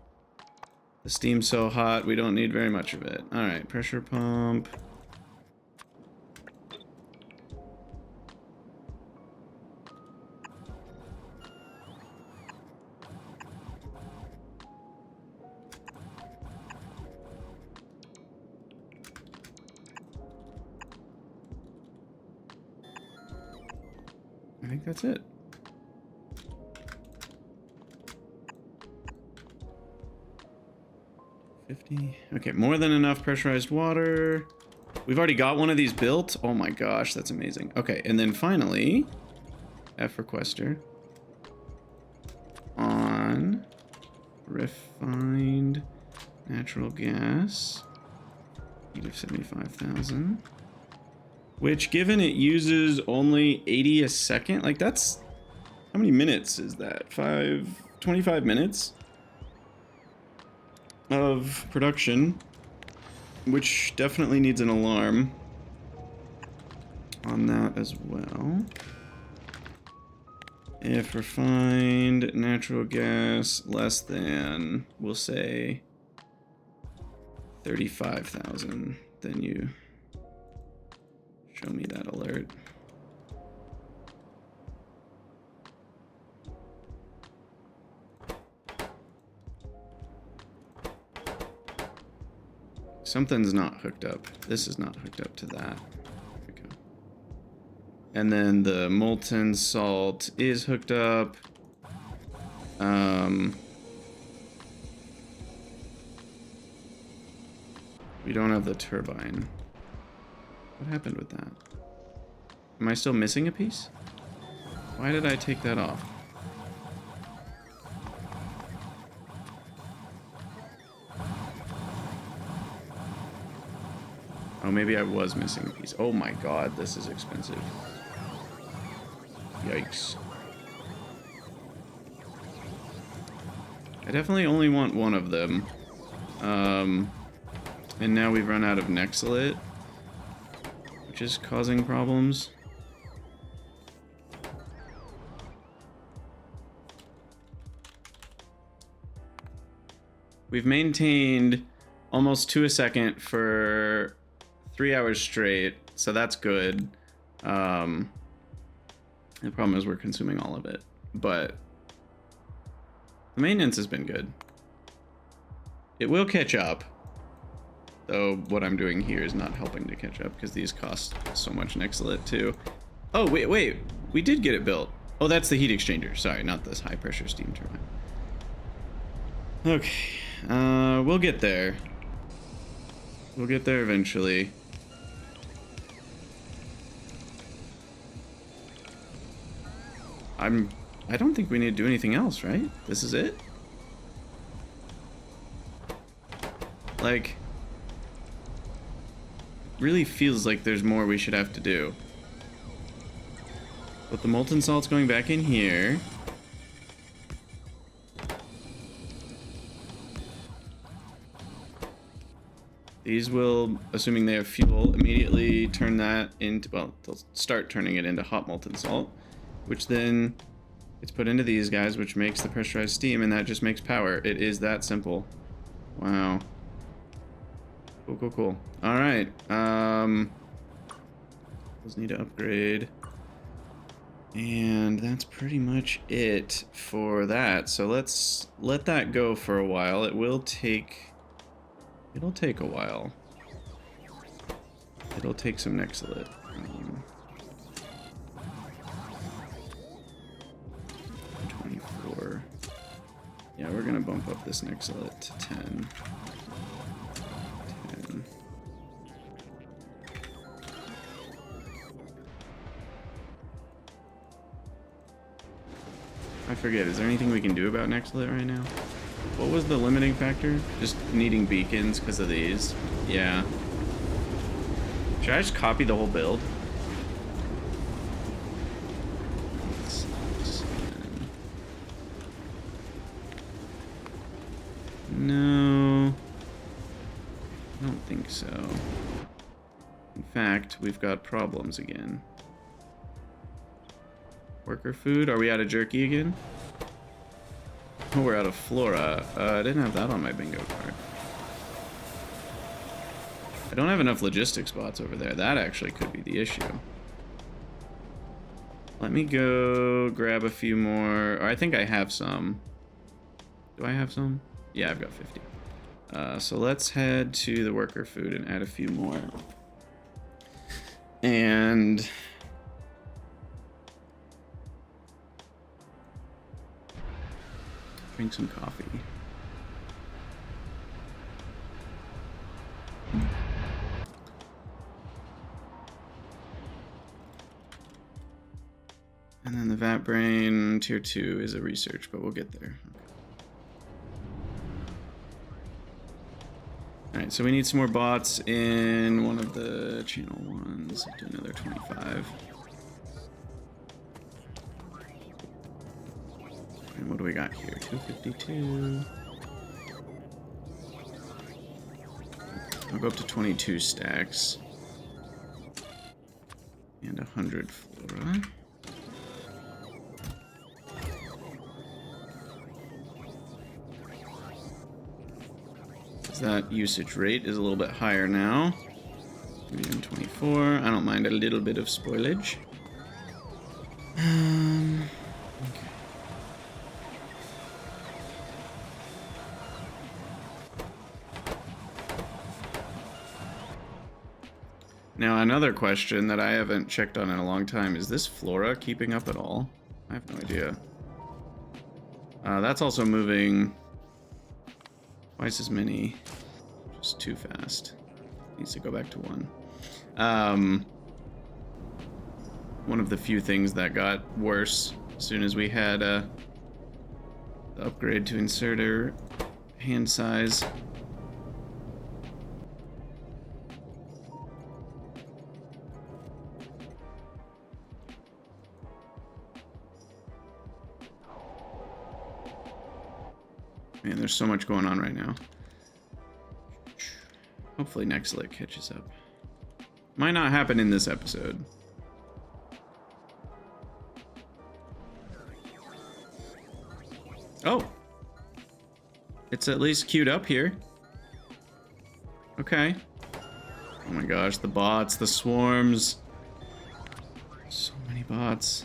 The steam's so hot, we don't need very much of it. Alright, pressure pump. I think that's it. Okay, more than enough pressurized water. We've already got one of these built. Oh my gosh, that's amazing. Okay, and then finally, F requester on refined natural gas, heat of 75,000, which given it uses only 80 a second, like that's, how many minutes is that? 25 minutes? Of production, which definitely needs an alarm on that as well. If refined natural gas less than, we'll say 35,000, then you show me that alert. Something's not hooked up. This is not hooked up to that. There we go. And then the molten salt is hooked up. We don't have the turbine. What happened with that? Am I still missing a piece? Why did I take that off? Oh, maybe I was missing a piece. Oh my god, this is expensive. Yikes. I definitely only want one of them. And now we've run out of Nexilate, which is causing problems. We've maintained almost 2 a second for 3 hours straight, so that's good. The problem is we're consuming all of it, but the maintenance has been good. It will catch up, though what I'm doing here is not helping to catch up because these cost so much Nexilate too. Oh, wait, we did get it built. Oh, that's the heat exchanger. Sorry, not this high pressure steam turbine. Okay, we'll get there. We'll get there eventually. I don't think we need to do anything else, right? This is it? Like, really feels like there's more we should have to do. But the molten salt's going back in here. These will, assuming they have fuel, immediately turn that into, well, they'll start turning it into hot molten salt, which then gets put into these guys, which makes the pressurized steam, and that just makes power. It is that simple. Wow. Cool. All right. Those need to upgrade. And that's pretty much it for that. So let's let that go for a while. It'll take a while. It'll take some Nexilate. Yeah, we're gonna bump up this Nextlet to 10. 10. I forget, is there anything we can do about Nextlet right now? What was the limiting factor? Just needing beacons because of these. Yeah. Should I just copy the whole build? No. I don't think so. In fact, we've got problems again. Worker food? Are we out of jerky again? Oh, we're out of flora. I didn't have that on my bingo card. I don't have enough logistics spots over there. That actually could be the issue. Let me go grab a few more. Or I think I have some. Do I have some? Yeah, I've got 50. So let's head to the worker food and add a few more. And drink some coffee. And then the Vatbrain tier 2 is a research, but we'll get there. Okay. Alright, so we need some more bots in one of the channel ones. Do another 25. And what do we got here? 252. I'll go up to 22 stacks. And 100 flora. That usage rate is a little bit higher now. Medium 24. I don't mind a little bit of spoilage. Okay. Now another question that I haven't checked on in a long time, is this flora keeping up at all? I have no idea. That's also moving twice as many. Just too fast. Needs to go back to 1. One of the few things that got worse as soon as we had the upgrade to inserter hand size. Man, there's so much going on right now. Hopefully Nextlet catches up. Might not happen in this episode. Oh! It's at least queued up here. Okay. Oh my gosh, the bots, the swarms. So many bots.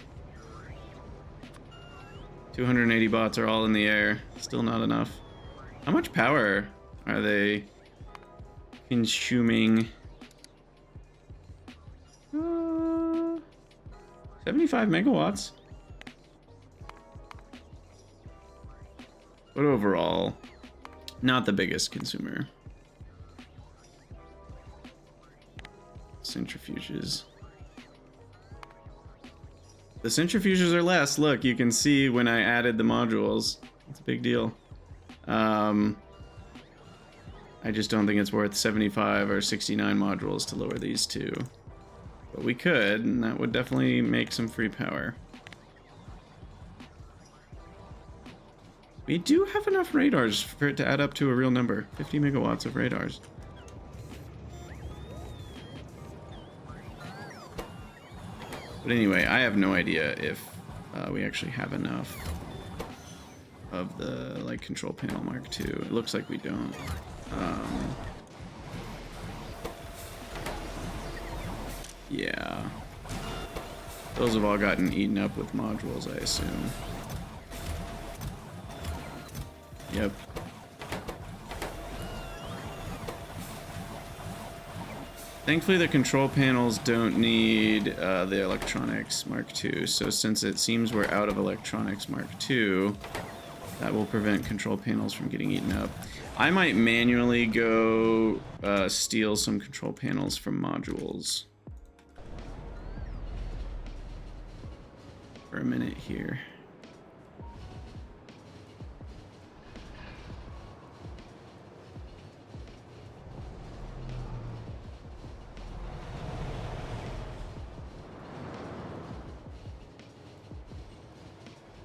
280 bots are all in the air. Still not enough. How much power are they consuming? 75 megawatts. But overall, not the biggest consumer. Centrifuges. The centrifuges are less. Look, you can see when I added the modules. It's a big deal. I just don't think it's worth 75 or 69 modules to lower these two. But we could, and that would definitely make some free power. We do have enough radars for it to add up to a real number. 50 megawatts of radars. But anyway, I have no idea if we actually have enough of the like control panel Mark II. It looks like we don't. Yeah. Those have all gotten eaten up with modules, I assume. Yep. Thankfully, the control panels don't need the electronics Mark II. So since it seems we're out of electronics Mark II, That will prevent control panels from getting eaten up. I might manually go steal some control panels from modules for a minute here.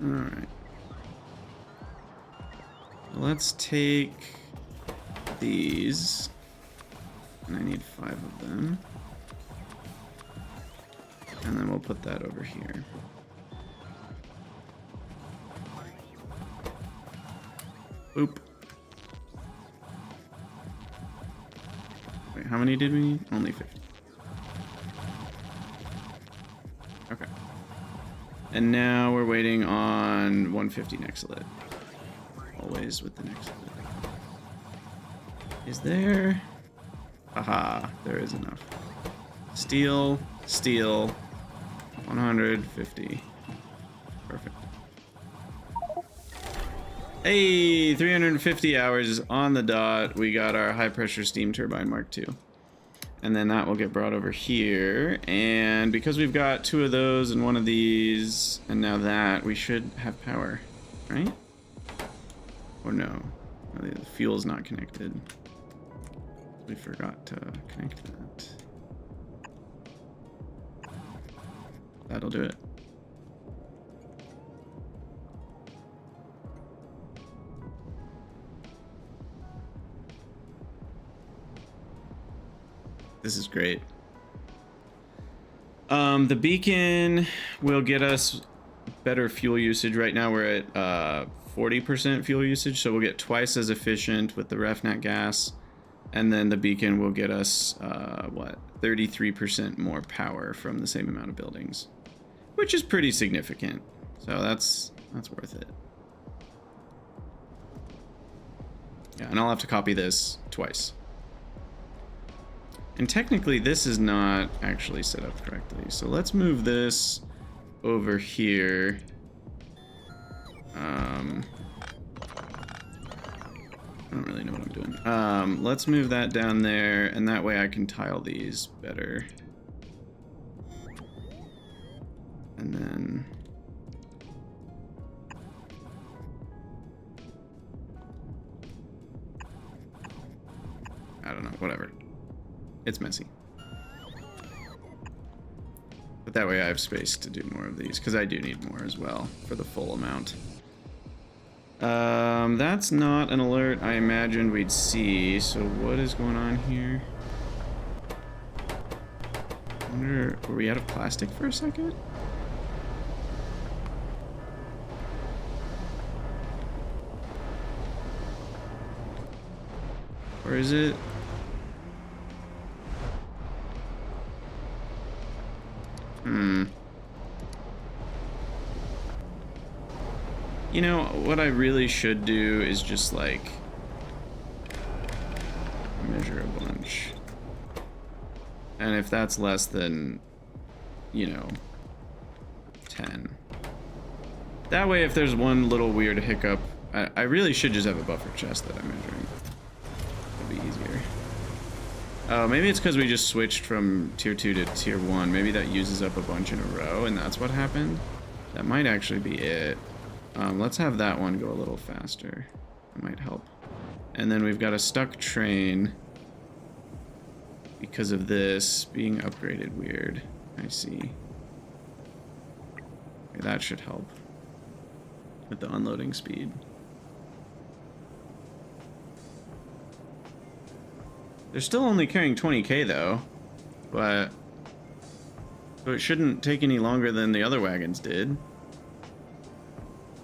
All right. Let's take these, and I need 5 of them, and then we'll put that over here. Boop. Wait, how many did we need? Only 50. Okay. And now we're waiting on 150 Nexalit. Always with the next one. Is there? Aha, there is enough. Steel, steel, 150. Perfect. Hey, 350 hours on the dot. We got our high pressure steam turbine Mark II. And then that will get brought over here. And because we've got 2 of those and 1 of these, and now that, we should have power, right? Or no, the fuel's not connected. We forgot to connect that. That'll do it. This is great. The beacon will get us better fuel usage. Right now we're at 40% fuel usage, so we'll get twice as efficient with the RefNat gas, and then the beacon will get us what, 33% more power from the same amount of buildings, which is pretty significant. So that's worth it. Yeah, and I'll have to copy this twice. And technically this is not actually set up correctly, so let's move this over here. I don't really know what I'm doing. Let's move that down there, and that way I can tile these better. And then... I don't know, whatever. It's messy. But that way I have space to do more of these, because I do need more as well for the full amount. That's not an alert I imagined we'd see, so what is going on here? I wonder, were we out of plastic for a second? Or is it? You know, what I really should do is just, like, measure a bunch. And if that's less than, you know, 10. That way, if there's one little weird hiccup, I really should just have a buffer chest that I'm measuring. It'll be easier. Oh, maybe it's because we just switched from tier 2 to tier 1. Maybe that uses up a bunch in a row, and that's what happened. That might actually be it. Let's have that one go a little faster. That might help. And then we've got a stuck train because of this being upgraded weird. I see. Okay, that should help with the unloading speed. They're still only carrying 20k though, but so it shouldn't take any longer than the other wagons did.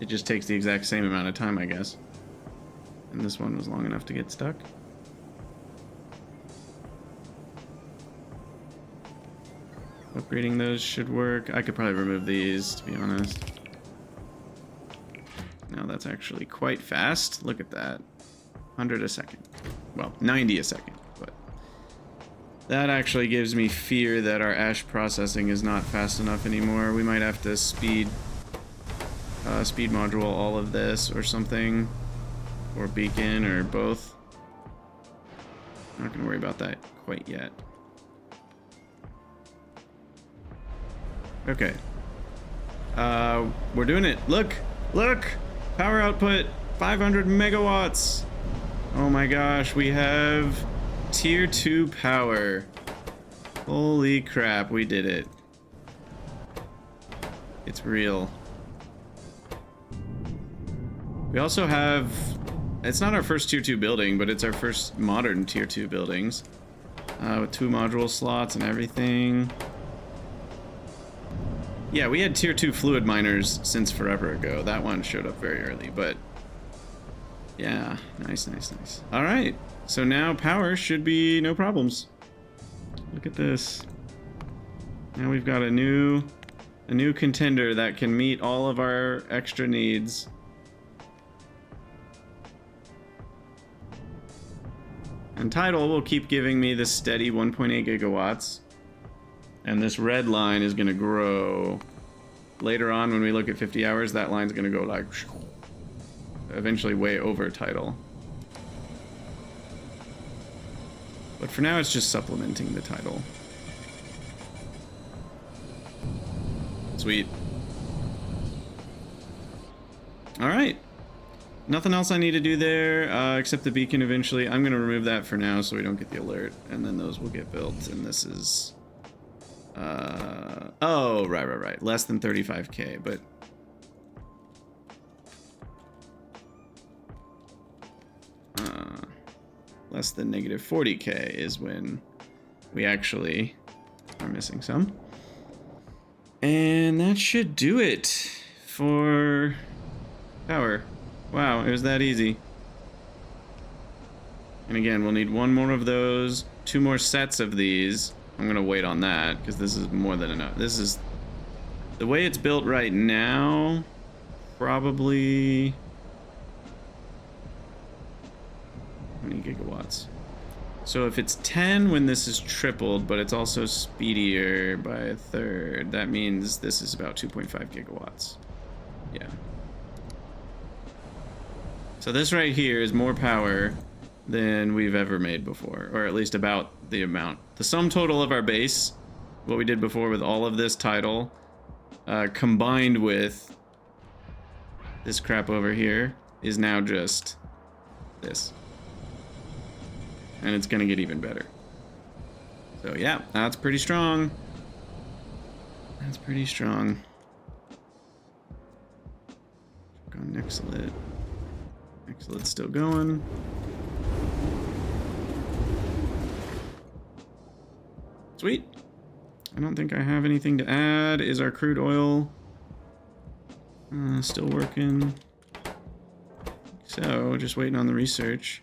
It just takes the exact same amount of time, I guess. And this one was long enough to get stuck. Upgrading those should work. I could probably remove these, to be honest. No, that's actually quite fast. Look at that. 100 a second. Well, 90 a second. But that actually gives me fear that our ash processing is not fast enough anymore. We might have to speed speed module all of this or something, or beacon or both. I'm not gonna worry about that quite yet. Okay. We're doing it. Look, power output 500 megawatts. Oh my gosh, we have tier 2 power. Holy crap, we did it. It's real. We also have, it's not our first tier 2 building, but it's our first modern tier 2 buildings. With 2 module slots and everything. Yeah, we had tier 2 fluid miners since forever ago. That one showed up very early, but yeah, nice. All right, so now power should be no problems. Look at this. Now we've got a new contender that can meet all of our extra needs. And Tidal will keep giving me this steady 1.8 gigawatts. And this red line is going to grow. Later on, when we look at 50 hours, that line's going to go like eventually way over Tidal. But for now, it's just supplementing the Tidal. Sweet. All right. Nothing else I need to do there, except the beacon eventually. I'm going to remove that for now so we don't get the alert, and then those will get built, and this is... oh, right. Less than 35k, but... less than negative 40k is when we actually are missing some. And that should do it for power. Wow, it was that easy. And again, we'll need 1 more of those, 2 more sets of these. I'm gonna wait on that because this is more than enough. This is the way it's built right now. Probably how many gigawatts? So if it's 10 when this is tripled, but it's also speedier by a third, that means this is about 2.5 gigawatts. Yeah. So this right here is more power than we've ever made before, or at least about the amount. The sum total of our base, what we did before with all of this Tidal, combined with this crap over here, is now just this. And it's gonna get even better. So yeah, that's pretty strong. That's pretty strong. Check on Nexalit. Nexalit's still going. Sweet. I don't think I have anything to add. Is our crude oil still working? So, just waiting on the research.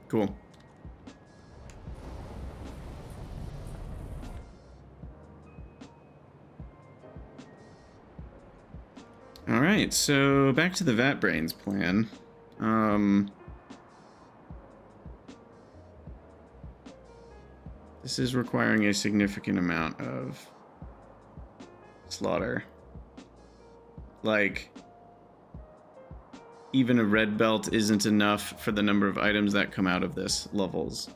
Cool. All right, so back to the Vatbrains plan. This is requiring a significant amount of slaughter. Like, even a red belt isn't enough for the number of items that come out of this levels.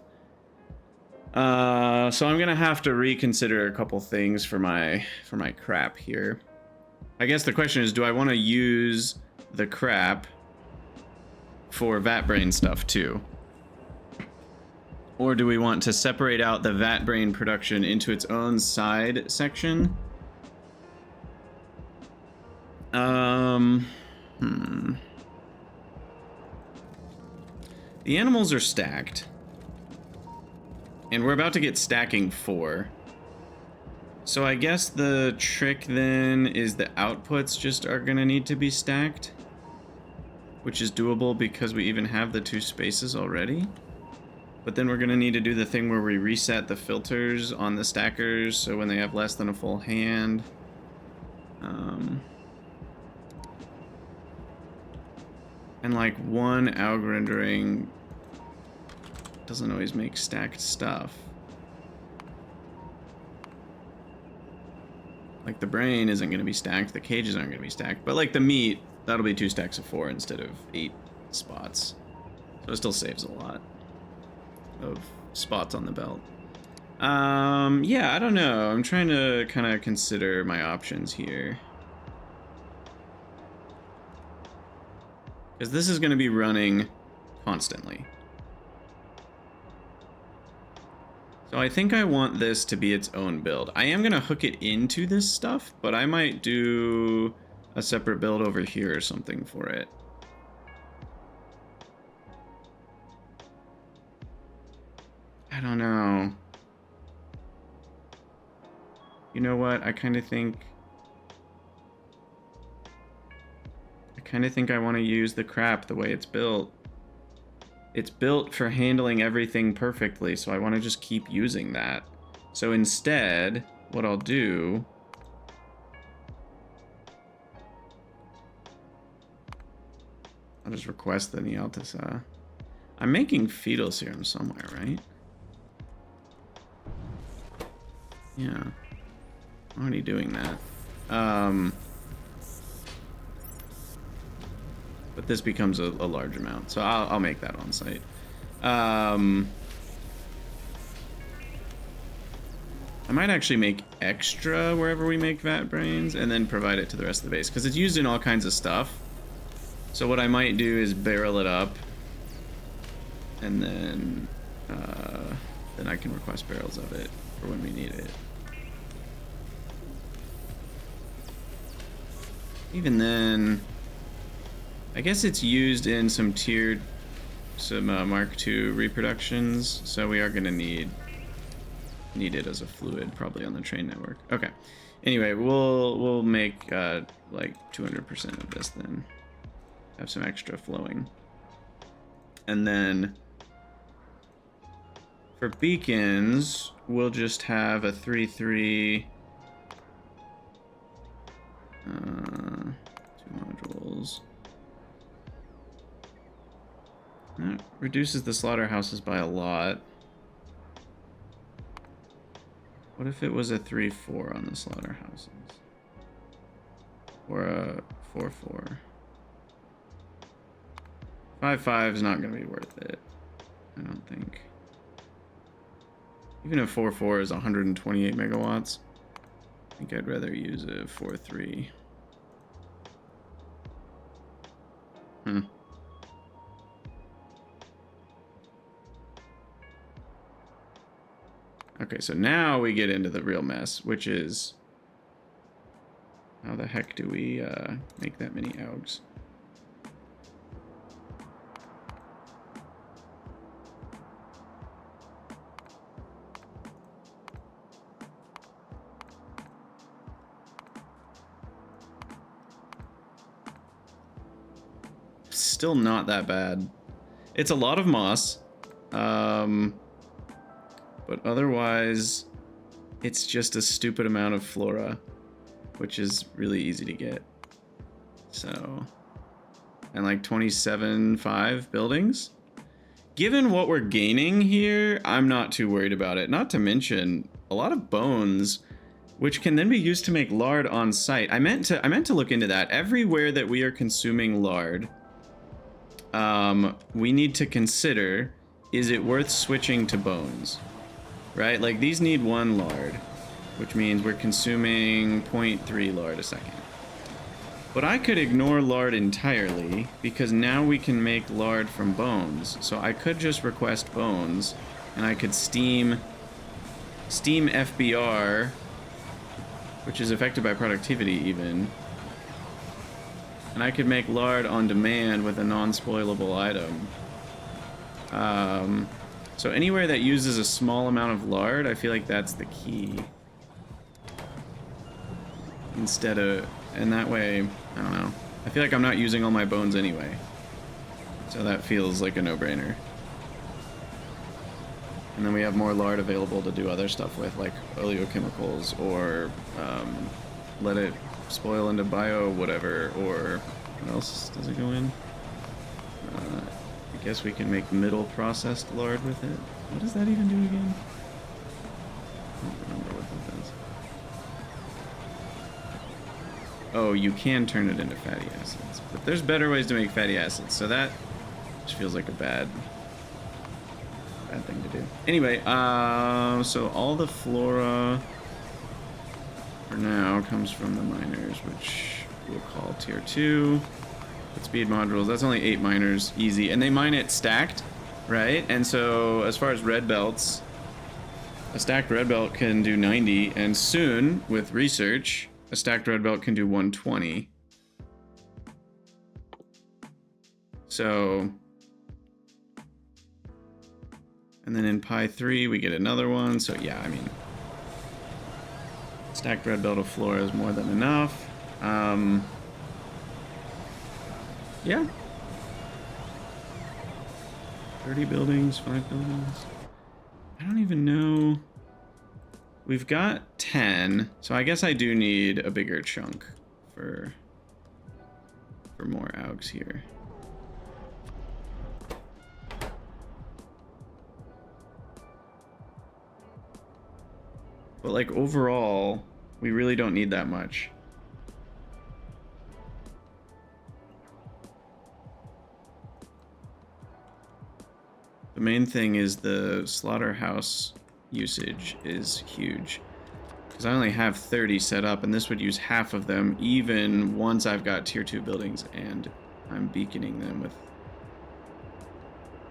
So I'm gonna have to reconsider a couple things for my crap here. I guess the question is, do I want to use the crap for Vatbrain stuff too? Or do we want to separate out the Vatbrain production into its own side section? The animals are stacked. And we're about to get stacking 4. So I guess the trick then is the outputs just are gonna need to be stacked. Which is doable because we even have the 2 spaces already. But then we're gonna need to do the thing where we reset the filters on the stackers so when they have less than a full hand. And like one alg rendering doesn't always make stacked stuff. Like the brain isn't going to be stacked, the cages aren't going to be stacked, but like the meat, that'll be 2 stacks of 4 instead of 8 spots. So it still saves a lot of spots on the belt. Yeah, I don't know. I'm trying to kind of consider my options here. Because this is going to be running constantly. So I think I want this to be its own build. I am going to hook it into this stuff, but I might do a separate build over here or something for it. I don't know. You know what? I kind of think I want to use the crap the way it's built. It's built for handling everything perfectly, so I want to just keep using that. So instead, what I'll do... I'll just request the Nealtisa. I'm making fetal serum somewhere, right? Yeah. I'm already doing that. But this becomes a large amount, so I'll make that on site. I might actually make extra wherever we make Vatbrains and then provide it to the rest of the base, because it's used in all kinds of stuff. So what I might do is barrel it up, and then I can request barrels of it for when we need it. Even then, I guess it's used in some Mark II reproductions, so we are gonna need it as a fluid, probably on the train network. Okay. Anyway, we'll make like 200% of this then. Have some extra flowing. And then for beacons, we'll just have a 3-3 2 modules. That reduces the slaughterhouses by a lot. What if it was a 3-4 on the slaughterhouses? Or a 4-4? 5-5 is not going to be worth it, I don't think. Even if 4-4 is 128 megawatts, I think I'd rather use a 4-3. Okay, so now we get into the real mess, which is how the heck do we make that many augs? Still not that bad. It's a lot of moss. But otherwise, it's just a stupid amount of flora, which is really easy to get. So, and like 27.5 buildings. Given what we're gaining here, I'm not too worried about it. Not to mention a lot of bones, which can then be used to make lard on site. I meant to look into that. Everywhere that we are consuming lard, we need to consider, is it worth switching to bones? Right? Like these need 1 lard, which means we're consuming 0.3 lard a second. But I could ignore lard entirely because now we can make lard from bones. So I could just request bones and I could steam FBR, which is affected by productivity even. And I could make lard on demand with a non-spoilable item. So anywhere that uses a small amount of lard, I feel like that's the key. Instead of, and that way, I don't know. I feel like I'm not using all my bones anyway. So that feels like a no-brainer. And then we have more lard available to do other stuff with, like oleochemicals, or let it spoil into bio whatever, or what else does it go in? I guess we can make middle processed lard with it. What does that even do again? I don't remember what that does. Oh, you can turn it into fatty acids, but there's better ways to make fatty acids, so that just feels like a bad thing to do. Anyway, so all the flora for now comes from the miners, which we'll call tier 2. With speed modules, that's only 8 miners, easy, and they mine it stacked, right? And so as far as red belts, a stacked red belt can do 90, and soon with research, a stacked red belt can do 120. So, and then in Pi 3 we get another one. So yeah, I mean, stacked red belt of flora is more than enough. Yeah. 30 buildings, 5 buildings. I don't even know. We've got 10, so I guess I do need a bigger chunk for more augs here. But like overall, we really don't need that much. The main thing is the slaughterhouse usage is huge. Because I only have 30 set up, and this would use half of them even once I've got tier 2 buildings, and I'm beaconing them with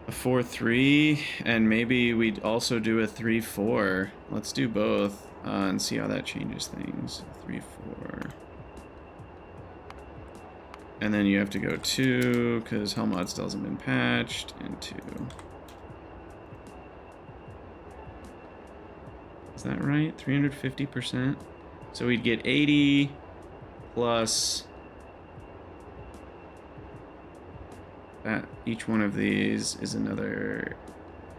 a 4-3, and maybe we'd also do a 3-4. Let's do both and see how that changes things. 3-4. And then you have to go 2, because Helmut still hasn't been patched, and 2. Is that right? 350%? So we'd get 80 plus that. Each one of these is another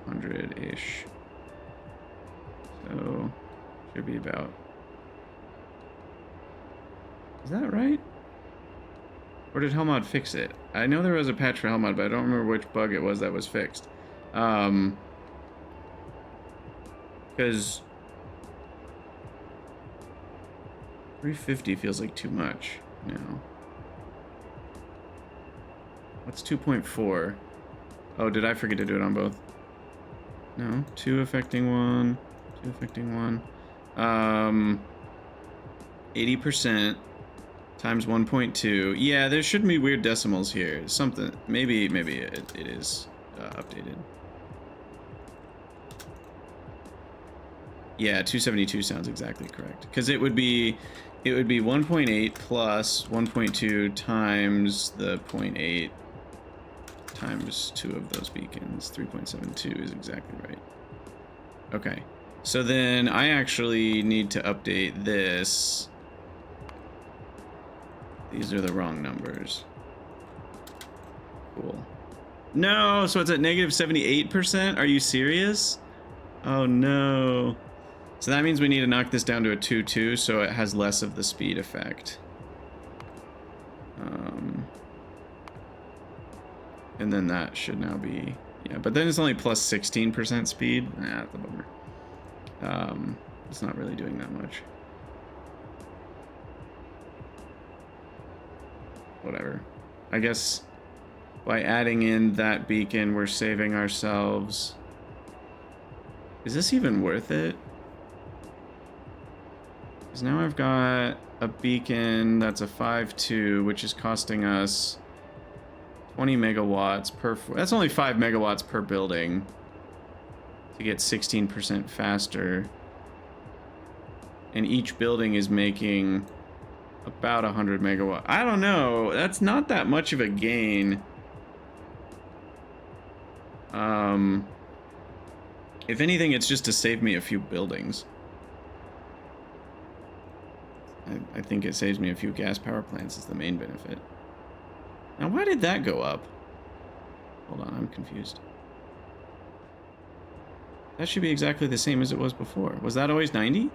100-ish. So should be about. Is that right? Or did Helmut fix it? I know there was a patch for Helmut, but I don't remember which bug it was that was fixed. Because 350 feels like too much now. What's 2.4? Oh, did I forget to do it on both? No, 2 affecting 1, 2 affecting 1. 80% times 1.2. Yeah, there shouldn't be weird decimals here. Something, maybe it is updated. Yeah, 272 sounds exactly correct. Because it would be 1.8 plus 1.2 times the 0.8 times 2 of those beacons. 3.72 is exactly right. Okay, so then I actually need to update this. These are the wrong numbers. Cool. No, so it's at negative 78%? Are you serious? Oh no. So that means we need to knock this down to a 2-2 so it has less of the speed effect. And then that should now be, yeah, but then it's only plus 16% speed. Nah, that's a bummer. It's not really doing that much. Whatever. I guess by adding in that beacon, we're saving ourselves. Is this even worth it? Because now I've got a beacon that's a 5.2, which is costing us 20 megawatts per. That's only 5 megawatts per building to get 16% faster. And each building is making about 100 megawatts. I don't know. That's not that much of a gain. If anything, it's just to save me a few buildings. I think it saves me a few gas power plants is the main benefit. Now, why did that go up? Hold on, I'm confused. That should be exactly the same as it was before. Was that always 90?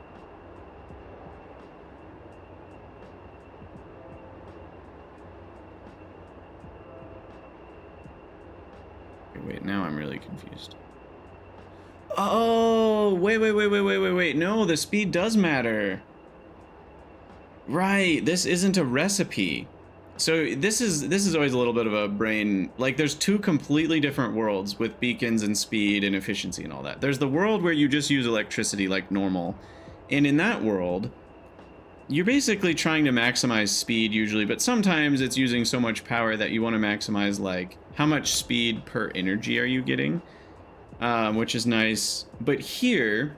wait, now I'm really confused. Oh, wait. No, the speed does matter. Right, this isn't a recipe. So this is always a little bit of a brain, like there's two completely different worlds with beacons and speed and efficiency and all that. There's the world where you just use electricity like normal. And in that world, you're basically trying to maximize speed usually, but sometimes it's using so much power that you want to maximize like how much speed per energy are you getting, which is nice. But here,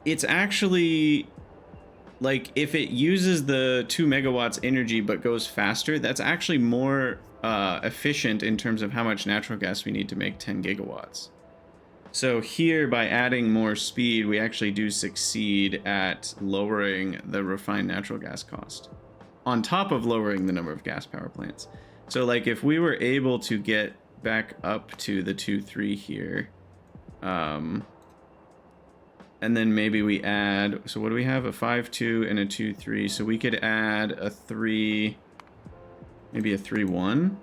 it's actually like if it uses the 2 megawatts energy but goes faster, that's actually more efficient in terms of how much natural gas we need to make 10 gigawatts. So here, by adding more speed, we actually do succeed at lowering the refined natural gas cost, on top of lowering the number of gas power plants. So like if we were able to get back up to the 2.3 here, and then maybe we add, so what do we have? A 5.2 and a 2.3. So we could add a 3, maybe a 3.1.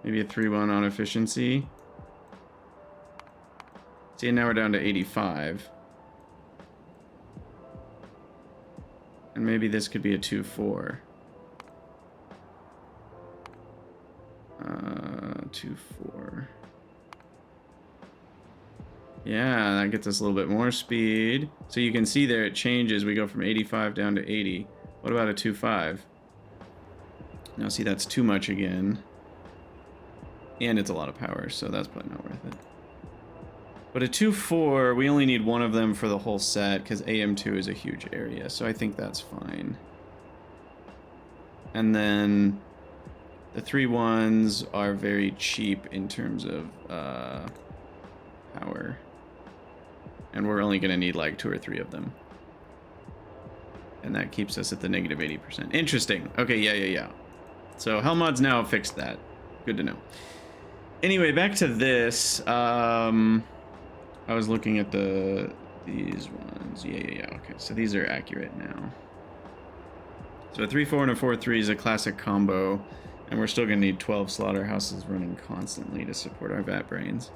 Maybe a 3.1 on efficiency. See, and now we're down to 85. And maybe this could be a 2.4. 2.4. Yeah, that gets us a little bit more speed. So you can see there it changes. We go from 85 down to 80. What about a 2.5? Now see, that's too much again. And it's a lot of power, so that's probably not worth it. But a 2.4, we only need one of them for the whole set because AM2 is a huge area, so I think that's fine. And then the 3.1s are very cheap in terms of power. And we're only going to need like 2 or 3 of them. And that keeps us at the negative 80%. Interesting. Okay, yeah. So Helmod's now fixed that. Good to know. Anyway, back to this. I was looking at these ones. Yeah. Okay, so these are accurate now. So a 3.4 and a 4.3 is a classic combo. And we're still going to need 12 slaughterhouses running constantly to support our Vatbrains.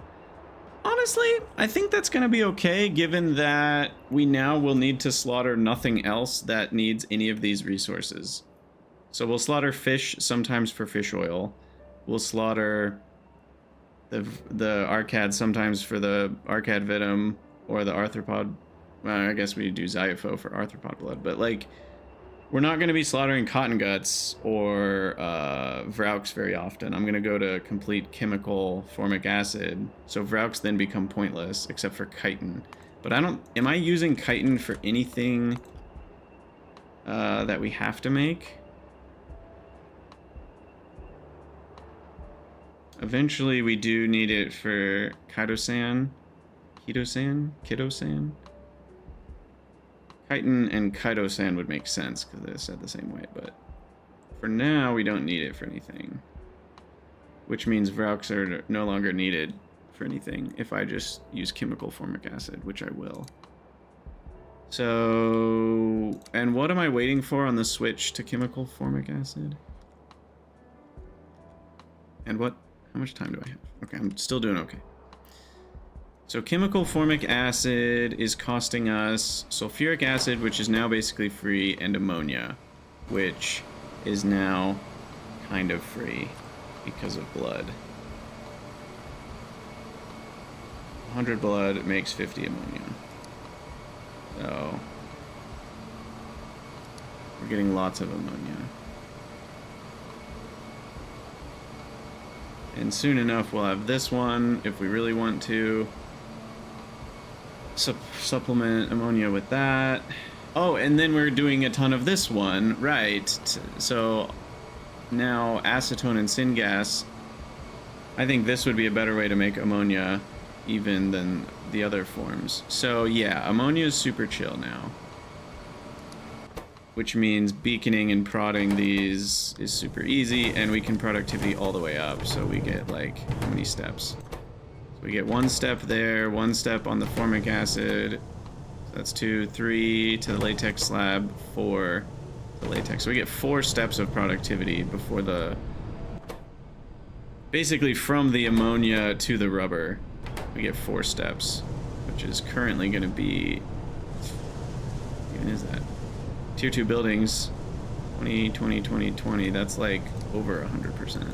Honestly, I think that's going to be okay, given that we now will need to slaughter nothing else that needs any of these resources. So we'll slaughter fish sometimes for fish oil. We'll slaughter the arcad sometimes for the arcad venom or the arthropod. Well, I guess we do Zyopho for arthropod blood, but like, we're not going to be slaughtering cotton guts or Vraux very often. I'm going to go to complete chemical formic acid. So Vraux then become pointless, except for chitin. But I don't... Am I using chitin for anything that we have to make? Eventually we do need it for chitosan. Chitosan? Chitin and chitosan would make sense because they're said the same way, but for now we don't need it for anything. Which means Vraux are no longer needed for anything if I just use chemical formic acid, which I will. So, and what am I waiting for on the switch to chemical formic acid? And what, how much time do I have? Okay, I'm still doing okay. So chemical formic acid is costing us sulfuric acid, which is now basically free, and ammonia, which is now kind of free because of blood. 100 blood makes 50 ammonia. So we're getting lots of ammonia. And soon enough we'll have this one if we really want to. Supplement ammonia with that. Oh, and then we're doing a ton of this one, right? So now acetone and syngas. I think this would be a better way to make ammonia even than the other forms. So yeah, ammonia is super chill now, which means beaconing and prodding these is super easy, and we can productivity all the way up. So we get like how many steps? We get 1 step there, 1 step on the formic acid, So that's 2, 3 to the latex slab, 4 to the latex. So we get 4 steps of productivity before the... Basically from the ammonia to the rubber, we get 4 steps, which is currently going to be... What even is that? Tier 2 buildings, 20, 20, 20, 20. That's like over 100%.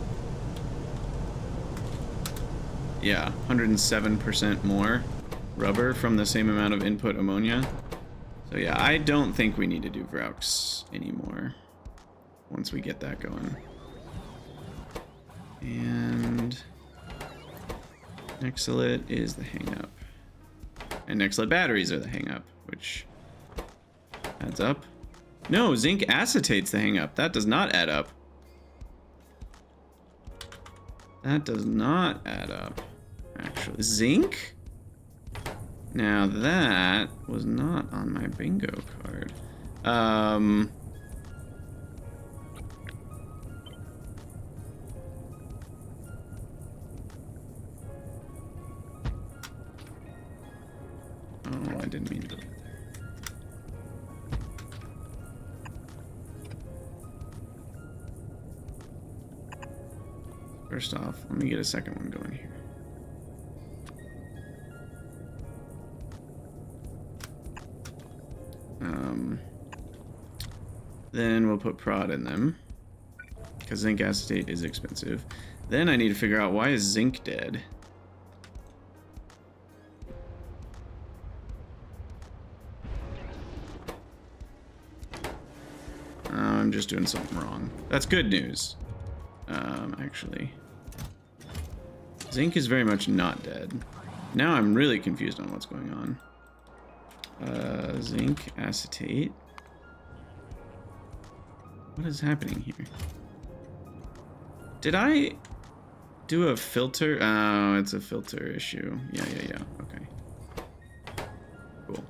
Yeah, 107% more rubber from the same amount of input ammonia. So yeah, I don't think we need to do Vraux anymore once we get that going. And Nexalit is the hang-up. And Nexalit batteries are the hang-up, which adds up. No, zinc acetate's the hang-up. That does not add up. That does not add up, actually. Zinc? Now that was not on my bingo card. Oh, I didn't mean to. First off, let me get a second one going here. Then we'll put prod in them, because zinc acetate is expensive. Then I need to figure out, why is zinc dead? I'm just doing something wrong. That's good news, actually. Zinc is very much not dead. Now I'm really confused on what's going on. Zinc acetate. What is happening here? Did I do a filter? Oh, it's a filter issue. Yeah. Okay. Cool.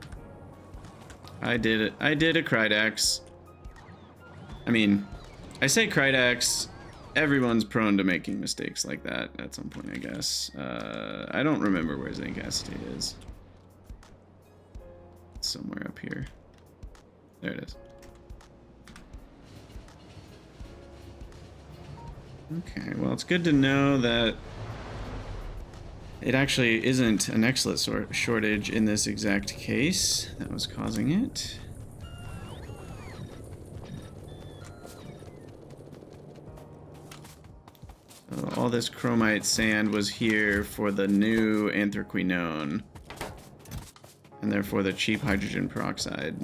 I did it. I did a Krydax. I mean, I say Krydax. Everyone's prone to making mistakes like that at some point, I guess. I don't remember where zinc acetate is. It's somewhere up here. There it is. Okay, well, it's good to know that it actually isn't an Nexalit shortage in this exact case that was causing it. So all this chromite sand was here for the new anthraquinone, and therefore the cheap hydrogen peroxide.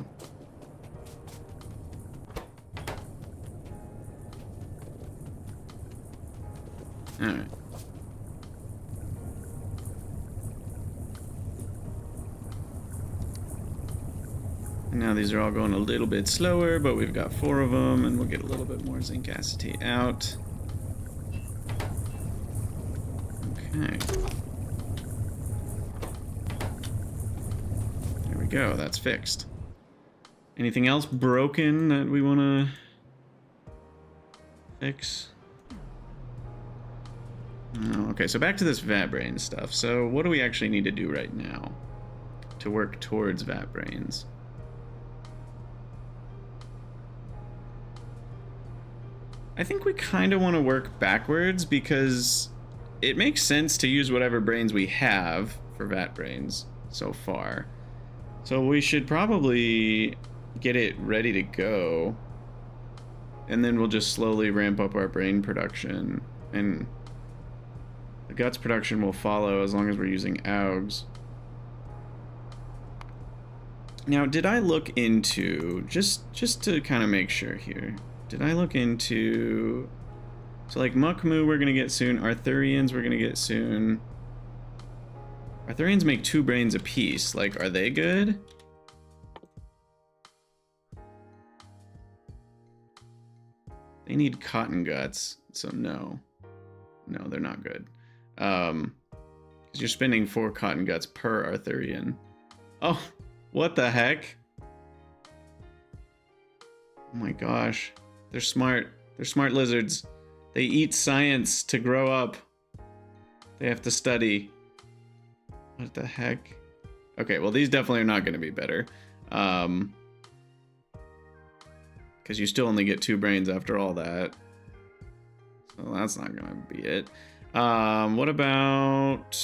Alright. And now these are all going a little bit slower, but we've got 4 of them, and we'll get a little bit more zinc acetate out. Okay. There we go, that's fixed. Anything else broken that we want to fix? Oh, okay, so back to this Vatbrains stuff. So what do we actually need to do right now to work towards Vatbrains? I think we kind of want to work backwards, because it makes sense to use whatever brains we have for Vatbrains so far. So we should probably get it ready to go, and then we'll just slowly ramp up our brain production, and the guts production will follow as long as we're using AUGs. Now, did I look into, just to kind of make sure here, did I look into, so like Muckmoo we're gonna get soon, Arthurians we're gonna get soon. Arthurians make 2 brains apiece. Like, are they good? They need cotton guts, so no. No, they're not good. Because you're spending 4 cotton guts per Arthurian. Oh, what the heck? Oh my gosh. They're smart. They're smart lizards. They eat science to grow up. They have to study. What the heck? Okay, well, these definitely are not going to be better. Because you still only get 2 brains after all that. So that's not going to be it. What about...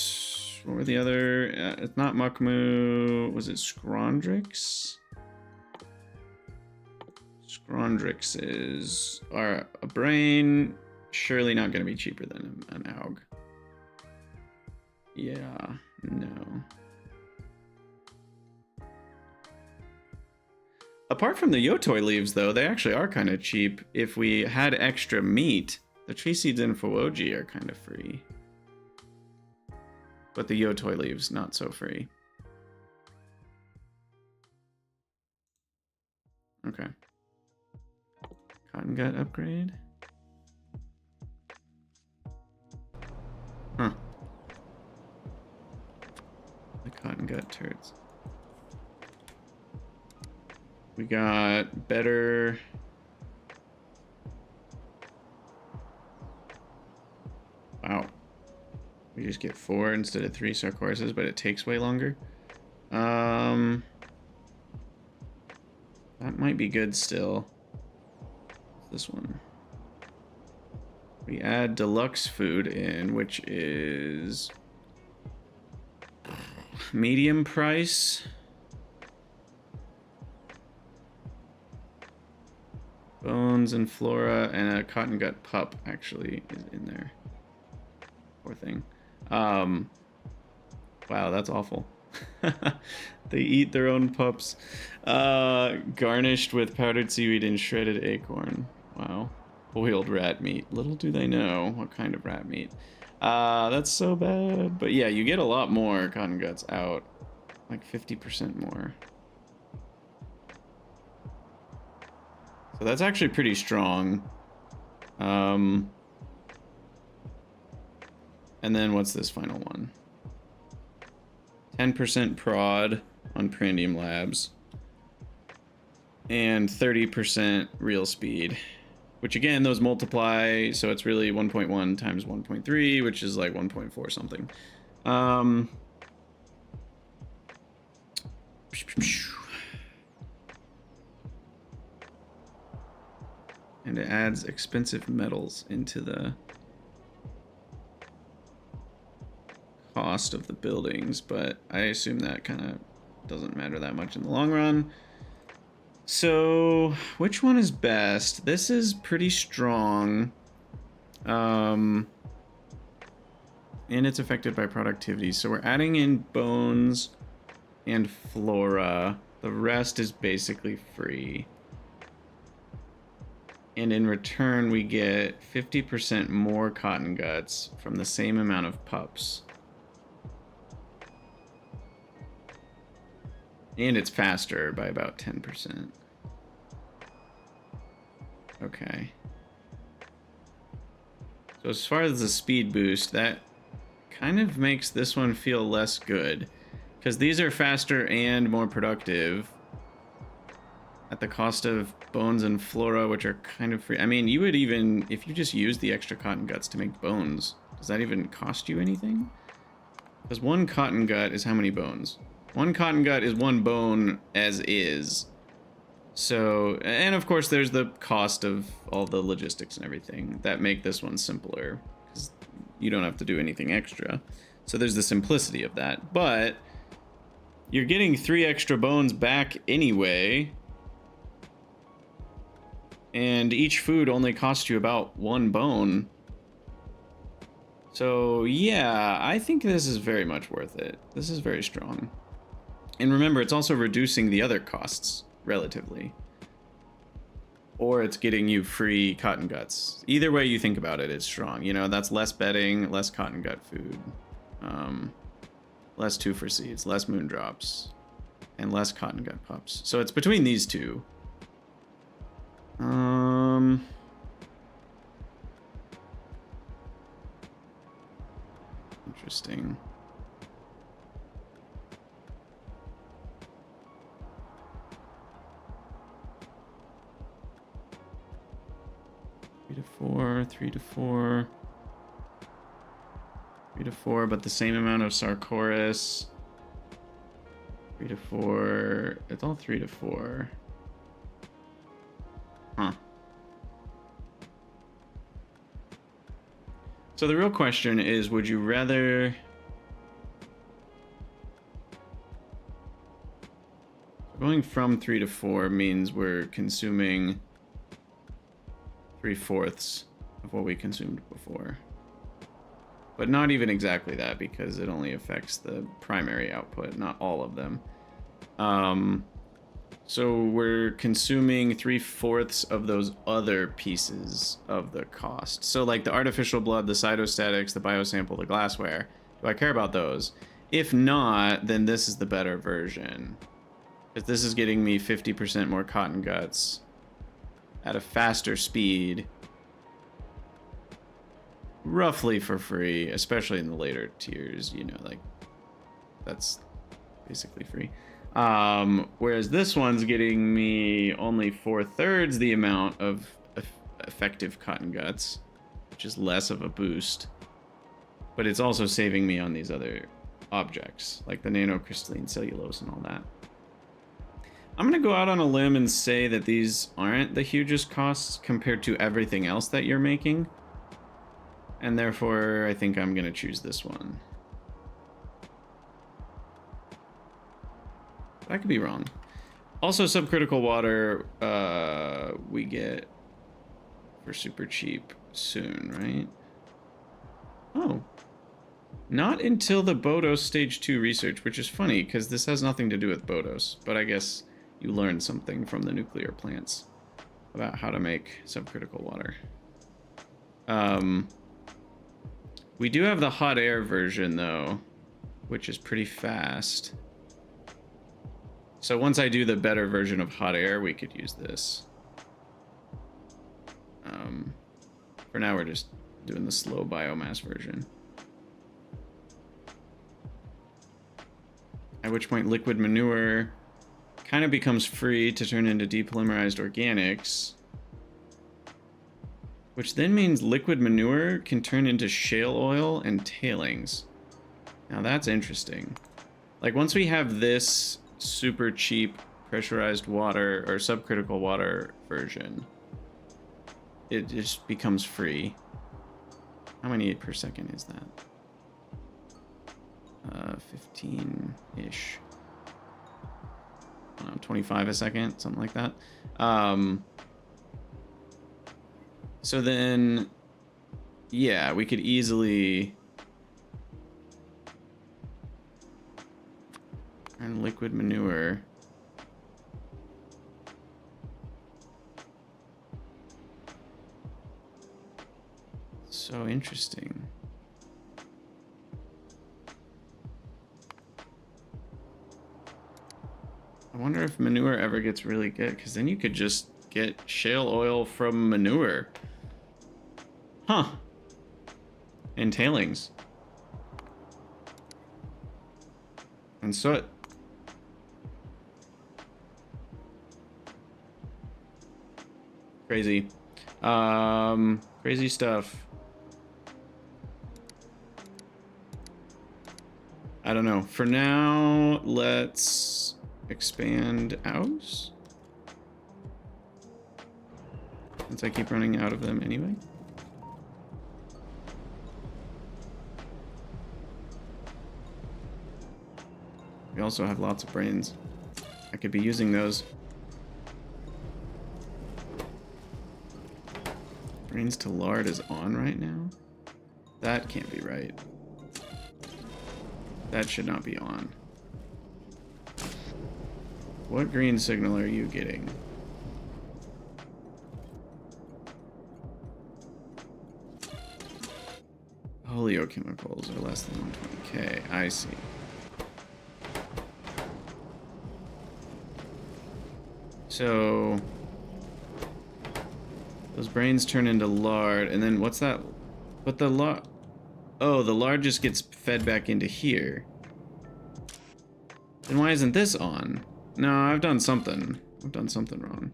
What were the other... it's not Muckmoo. Was it Scrondrix? Scrondrix is... a brain. Surely not going to be cheaper than an Aug. Yeah, no. Apart from the Yotoi leaves, though, they actually are kind of cheap. If we had extra meat, the tree seeds in Fuoji are kind of free. But the Yotoi leaves, not so free. Okay. Cotton gut upgrade. Huh. The cotton gut turds. We got better... Wow. We just get 4 instead of 3 Sarcorases, but it takes way longer. That might be good still. This one. We add deluxe food in, which is... medium price. Bones and flora, and a cotton gut pup actually is in there. Poor thing. Wow, that's awful. They eat their own pups. Garnished with powdered seaweed and shredded acorn. Wow. Boiled rat meat. Little do they know what kind of rat meat. That's so bad. But yeah, you get a lot more cotton guts out. Like 50% more. So that's actually pretty strong. And then what's this final one? 10% prod on Prandium Labs. And 30% real speed. Which again, those multiply, so it's really 1.1 times 1.3, which is like 1.4 something. And it adds expensive metals into the cost of the buildings, but I assume that kind of doesn't matter that much in the long run. So, which one is best? This is pretty strong. And it's affected by productivity. So we're adding in bones and flora. The rest is basically free. And in return, we get 50% more cotton guts from the same amount of pups. And it's faster by about 10%. Okay. So as far as the speed boost, that kind of makes this one feel less good. Because these are faster and more productive. At the cost of bones and flora, which are kind of free. I mean, you would even, if you just use the extra cotton guts to make bones, does that even cost you anything? Because 1 cotton gut is how many bones? 1 cotton gut is 1 bone as is. So, and of course there's the cost of all the logistics and everything that make this one simpler. Because you don't have to do anything extra. So there's the simplicity of that. But you're getting 3 extra bones back anyway. And each food only costs you about 1 bone. So yeah, I think this is very much worth it. This is very strong. And remember, it's also reducing the other costs, relatively. Or it's getting you free cotton guts. Either way you think about it, it's strong. You know, that's less bedding, less cotton gut food. Less 2 for seeds, less moon drops, and less cotton gut pups. So it's between these two. Interesting. Three to four, 3 to 4. 3 to 4, but the same amount of Sarcoris. 3 to 4. It's all 3 to 4. Huh. So the real question is, would you rather... Going from 3 to 4 means we're consuming 3/4 of what we consumed before. But not even exactly that, because it only affects the primary output, not all of them. So we're consuming 3/4 of those other pieces of the cost. So like the artificial blood, the cytostatics, the biosample, the glassware. Do I care about those? If not, then this is the better version. Because this is getting me 50% more cotton guts at a faster speed. Roughly for free, especially in the later tiers, you know, like that's basically free. Whereas this one's getting me only 4/3 the amount of effective cotton guts, which is less of a boost, but it's also saving me on these other objects like the nanocrystalline cellulose and all that. I'm gonna go out on a limb and say that these aren't the hugest costs compared to everything else that you're making. And therefore, I think I'm gonna choose this one. But I could be wrong. Also, subcritical water we get for super cheap soon, right? Oh. Not until the Bodos Stage 2 research, which is funny, because this has nothing to do with Bodos. But I guess you learned something from the nuclear plants about how to make subcritical water. We do have the hot air version, though, which is pretty fast. So once I do the better version of hot air, we could use this. For now, we're just doing the slow biomass version. At which point liquid manure kind of becomes free to turn into depolymerized organics. Which then means liquid manure can turn into shale oil and tailings. Now that's interesting. Like once we have this super cheap pressurized water or subcritical water version, it just becomes free. How many per second is that? 15-ish. I don't know, 25 a second, something like that. So then, yeah, we could easily and liquid manure. So interesting. I wonder if manure ever gets really good, because then you could just get shale oil from manure. Huh. And tailings. And soot. Crazy. Crazy stuff. I don't know. For now, let's expand out. Since I keep running out of them anyway. We also have lots of brains. I could be using those. Brains to lard is on right now? That can't be right. That should not be on. What green signal are you getting? Oleochemicals are less than 120k. I see. So those brains turn into lard, and then what's that? But the lard, oh, the lard just gets fed back into here. Then why isn't this on? No, I've done something. I've done something wrong.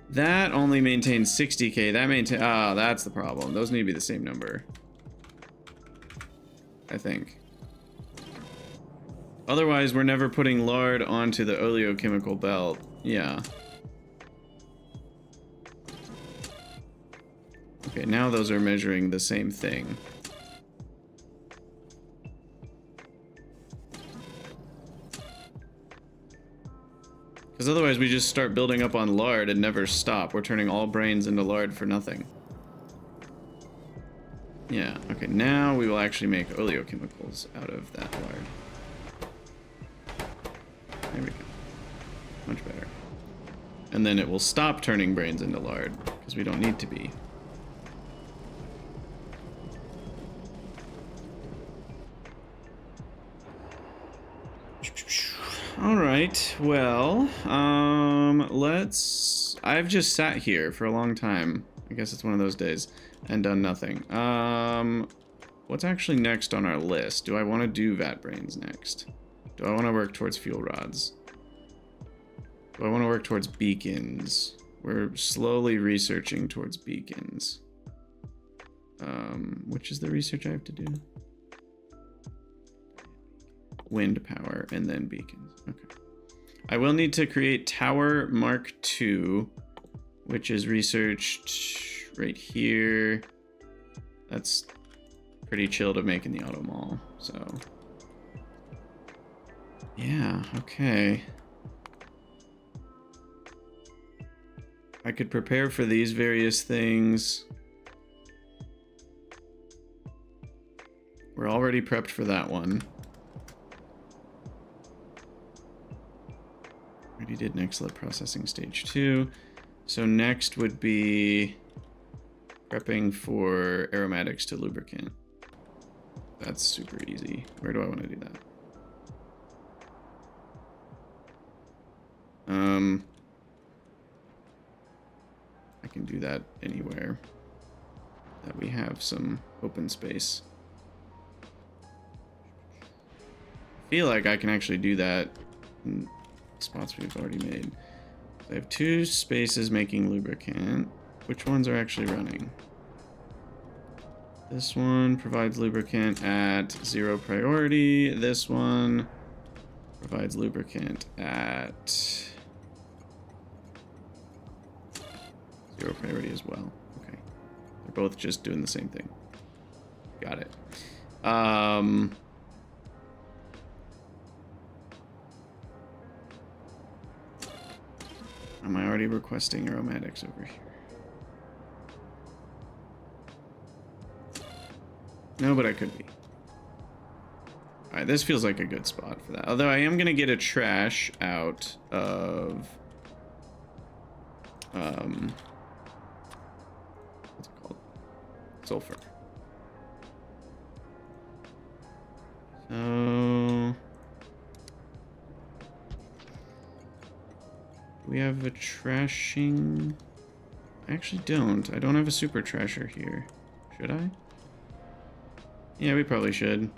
That only maintains 60k. That maintain. Ah, that's the problem. Those need to be the same number. I think. Otherwise, we're never putting lard onto the oleochemical belt. Yeah. Okay, now those are measuring the same thing. Because otherwise we just start building up on lard and never stop. We're turning all brains into lard for nothing. Yeah, okay, now we will actually make oleochemicals out of that lard. There we go. Much better. And then it will stop turning brains into lard, because we don't need to be. All right, well, I've just sat here for a long time. I guess it's one of those days, and done nothing. What's actually next on our list? Do I want to do Vatbrains next? Do I want to work towards fuel rods? Do I want to work towards beacons? We're slowly researching towards beacons. Which is the research I have to do? Wind power and then beacons. Okay. I will need to create Tower Mark II, which is researched right here. That's pretty chill to make in the auto mall. So yeah, okay. I could prepare for these various things. We're already prepped for that one. Already did next lead processing stage 2. So next would be prepping for aromatics to lubricant. That's super easy. Where do I want to do that? I can do that anywhere that we have some open space. I feel like I can actually do that in spots we've already made. I have 2 spaces making lubricant. Which ones are actually running? This one provides lubricant at 0 priority. This one provides lubricant at 0 priority as well. Okay. They're both just doing the same thing. Got it. Am I already requesting aromatics over here? No, but I could be. Alright, this feels like a good spot for that. Although I am going to get a trash out of... what's it called? Sulfur. So... we have a trashing... I actually don't. I don't have a super trasher here. Should I? Yeah, we probably should.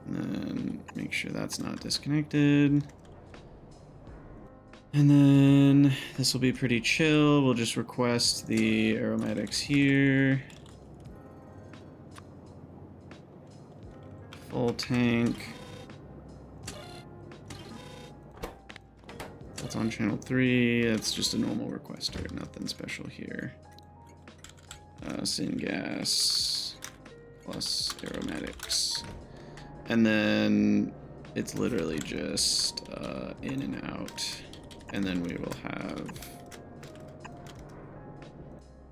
And then make sure that's not disconnected. And then this will be pretty chill. We'll just request the aromatics here. Full tank. That's on channel 3. That's just a normal requester. Nothing special here. Syngas plus aromatics. And then it's literally just in and out. And then we will have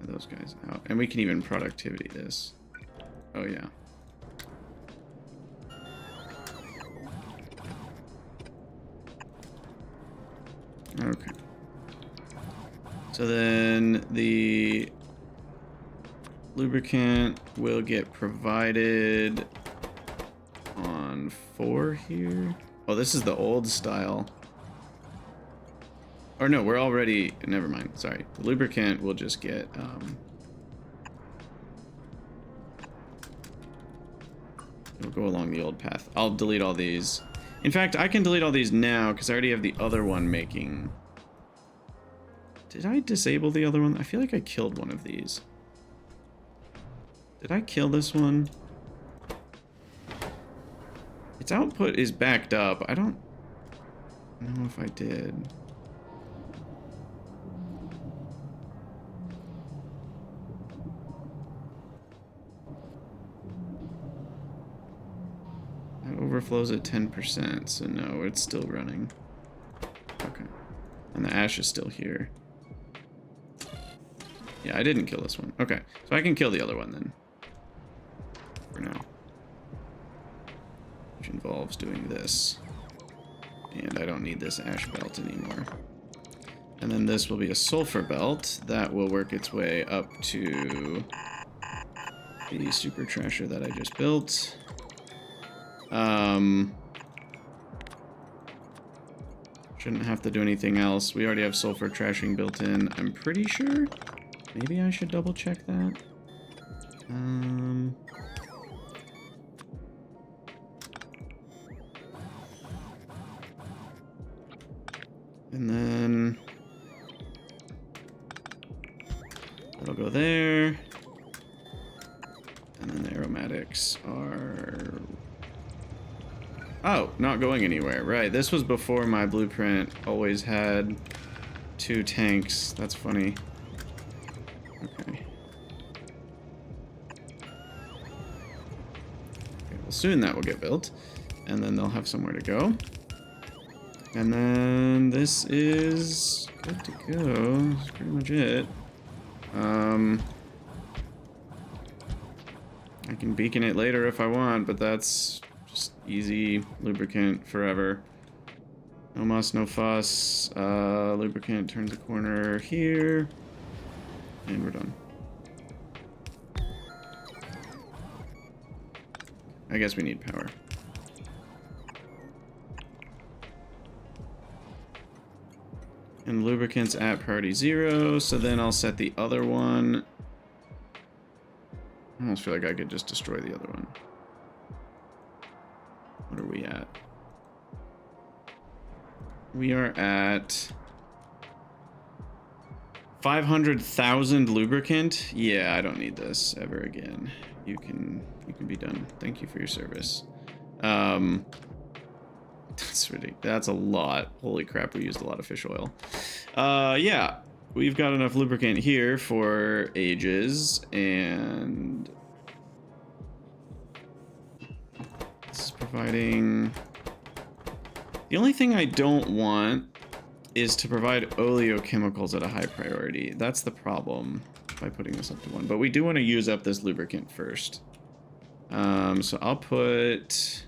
those guys out. And we can even productivity this. Oh, yeah. Okay. So then the lubricant will get provided on 4 here. Oh, this is the old style. Or no, we're already... never mind. Sorry. The lubricant will just get... it'll go along the old path. I'll delete all these. In fact, I can delete all these now because I already have the other one making Did I disable the other one? I feel like I killed one of these. Did I kill this one? Its output is backed up. I don't know if I did. That overflows at 10%, so no, it's still running. Okay. And the ash is still here. Yeah, I didn't kill this one. Okay, so I can kill the other one then. For now. Which involves doing this. And I don't need this ash belt anymore. And then this will be a sulfur belt. That will work its way up to the super trasher that I just built. Shouldn't have to do anything else. We already have sulfur trashing built in, I'm pretty sure. Maybe I should double check that. And then that'll go there. And then the aromatics are... Oh, not going anywhere. Right, this was before my blueprint always had 2 tanks. That's funny. Okay. Well, soon that will get built. And then they'll have somewhere to go. And then this is good to go. That's pretty much it. I can beacon it later if I want, but that's just easy lubricant forever. No muss, no fuss. Lubricant turns a corner here. And we're done. I guess we need power. And lubricants at priority 0, so then I'll set the other one. I almost feel like I could just destroy the other one. What are we at? We are at 500,000 lubricant. Yeah, I don't need this ever again. You can be done. Thank you for your service. That's ridiculous. That's a lot. Holy crap, we used a lot of fish oil. Yeah, we've got enough lubricant here for ages, and this is providing... The only thing I don't want is to provide oleochemicals at a high priority. That's the problem by putting this up to 1. But we do want to use up this lubricant first. So I'll put...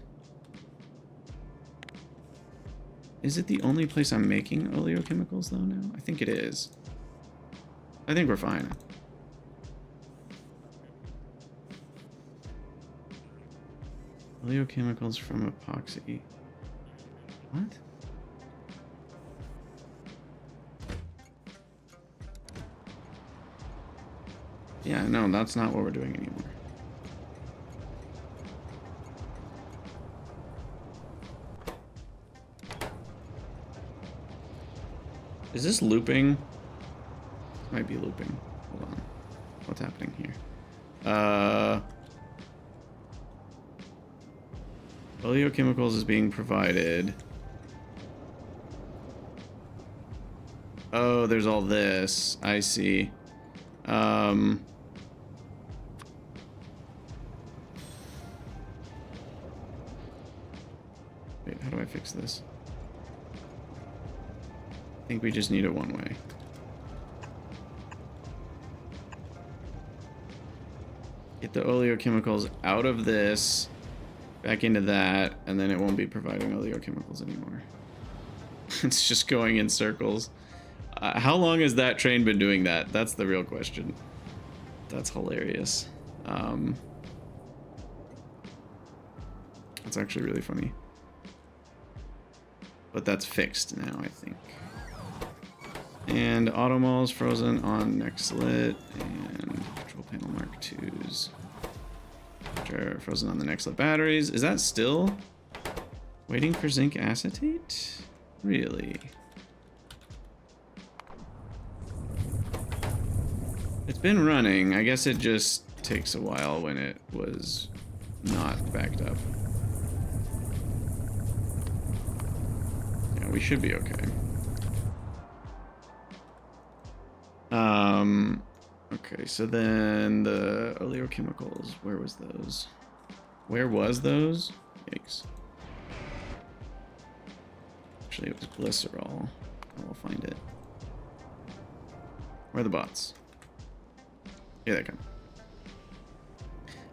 Is it the only place I'm making oleochemicals though now? I think it is. I think we're fine. Oleochemicals from epoxy. What? Yeah, no, that's not what we're doing anymore. Is this looping? Might be looping. Hold on. What's happening here? Oleochemicals is being provided. Oh, there's all this. I see. Wait, how do I fix this? I think we just need it one way. Get the oleochemicals out of this, back into that, and then it won't be providing oleochemicals anymore. It's just going in circles. How long has that train been doing that? That's the real question. That's hilarious. It's actually really funny. But that's fixed now, I think. And automol's frozen on next lit, and control panel mark 2s, which are frozen on the next lit batteries. Is that still waiting for zinc acetate? Really? It's been running. I guess it just takes a while when it was not backed up. Yeah, we should be okay. Okay, so then the oleochemicals, where was those? Where was those? Yikes. Actually, it was glycerol. I'll find it. Where are the bots? Here they come.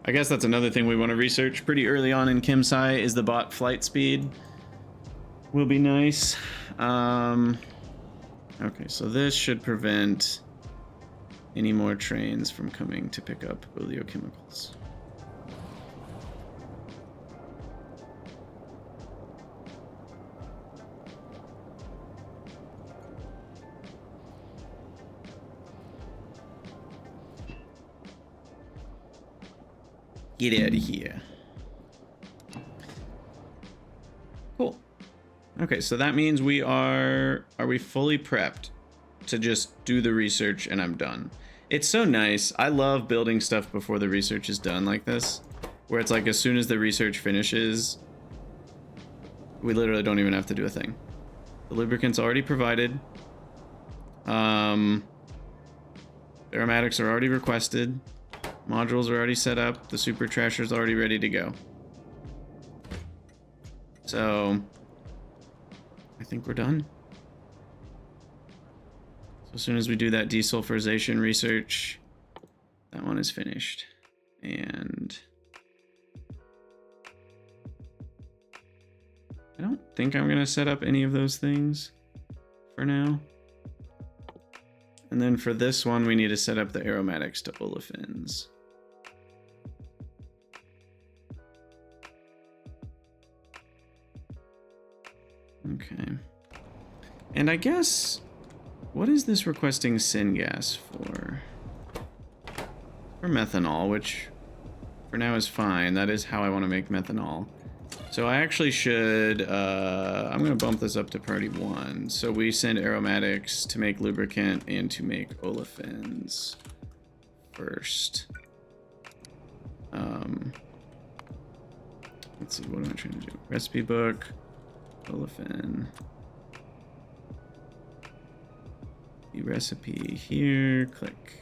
I guess that's another thing we want to research pretty early on in ChemSci is the bot flight speed. Will be nice. Okay, so this should prevent any more trains from coming to pick up oleochemicals. Get out of here. Cool. Okay, so that means we are we fully prepped to just do the research and I'm done. It's so nice. I love building stuff before the research is done like this, where it's like as soon as the research finishes, we literally don't even have to do a thing. The lubricant's already provided. Aromatics are already requested. Modules are already set up. The super trasher's already ready to go. So I think we're done. So as soon as we do that desulfurization research, that one is finished. And I don't think I'm gonna set up any of those things for now. And then for this one, we need to set up the aromatics to olefins. Okay. And I guess, what is this requesting syngas for? For methanol, which for now is fine. That is how I want to make methanol. So I actually should, I'm going to bump this up to priority 1. So we send aromatics to make lubricant and to make olefins first. Let's see, what am I trying to do? Recipe book, olefin. The recipe here, click.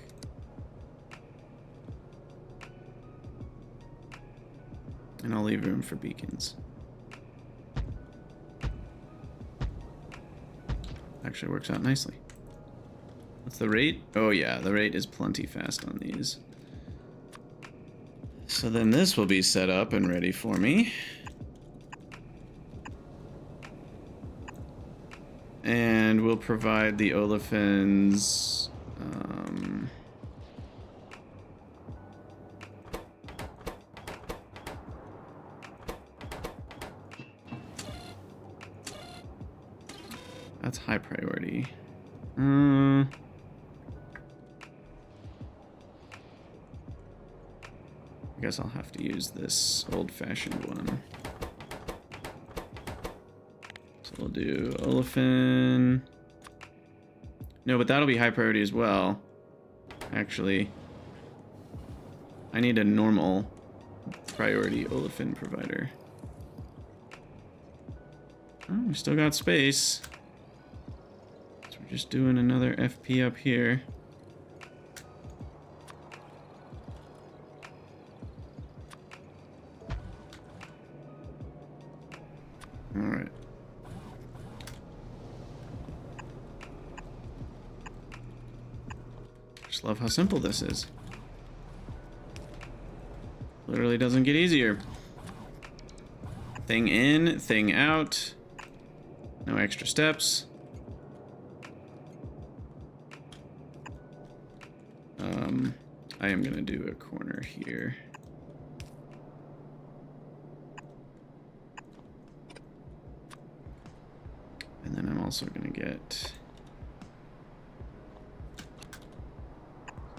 And I'll leave room for beacons. Actually works out nicely. What's the rate? Oh yeah, the rate is plenty fast on these. So then this will be set up and ready for me. And we'll provide the olefins. That's high priority. I guess I'll have to use this old-fashioned one. So we'll do olefin. No, but that'll be high priority as well. Actually, I need a normal priority olefin provider. Oh, we still got space. So we're just doing another FP up here. All right. Just love how simple this is. Literally doesn't get easier. Thing in, thing out. No extra steps. I am gonna do a corner here. And then I'm also gonna get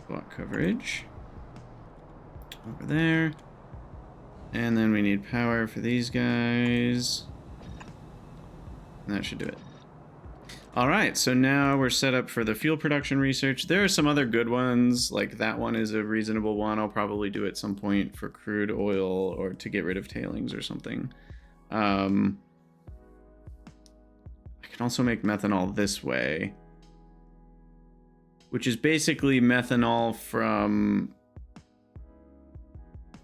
block coverage over there. And then we need power for these guys. And that should do it. All right, so now we're set up for the fuel production research. There are some other good ones, like that one is a reasonable one. I'll probably do at some point for crude oil or to get rid of tailings or something. I can also make methanol this way, which is basically methanol from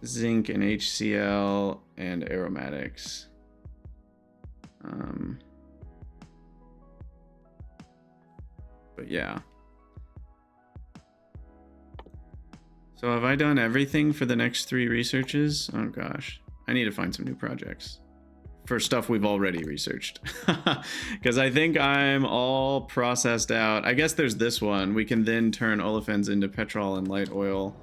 zinc and HCl and aromatics. But yeah. So have I done everything for the next 3 researches? Oh gosh, I need to find some new projects for stuff we've already researched. Because I think I'm all processed out. I guess there's this one. We can then turn olefins into petrol and light oil.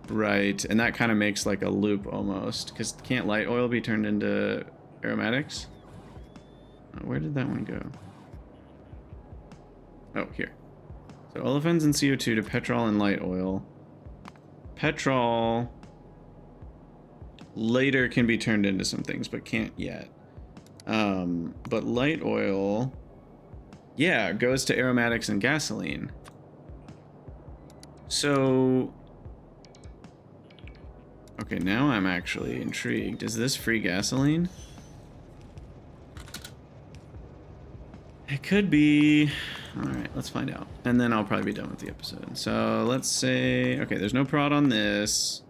Right, and that kind of makes like a loop almost. Because can't light oil be turned into aromatics? Where did that one go? Oh, here. So olefins and CO2 to petrol and light oil. Petrol later can be turned into some things, but can't yet. But light oil, yeah, goes to aromatics and gasoline. So, okay, now I'm actually intrigued. Is this free gasoline? It could be. All right, let's find out. And then I'll probably be done with the episode. So let's say, okay, there's no prod on this.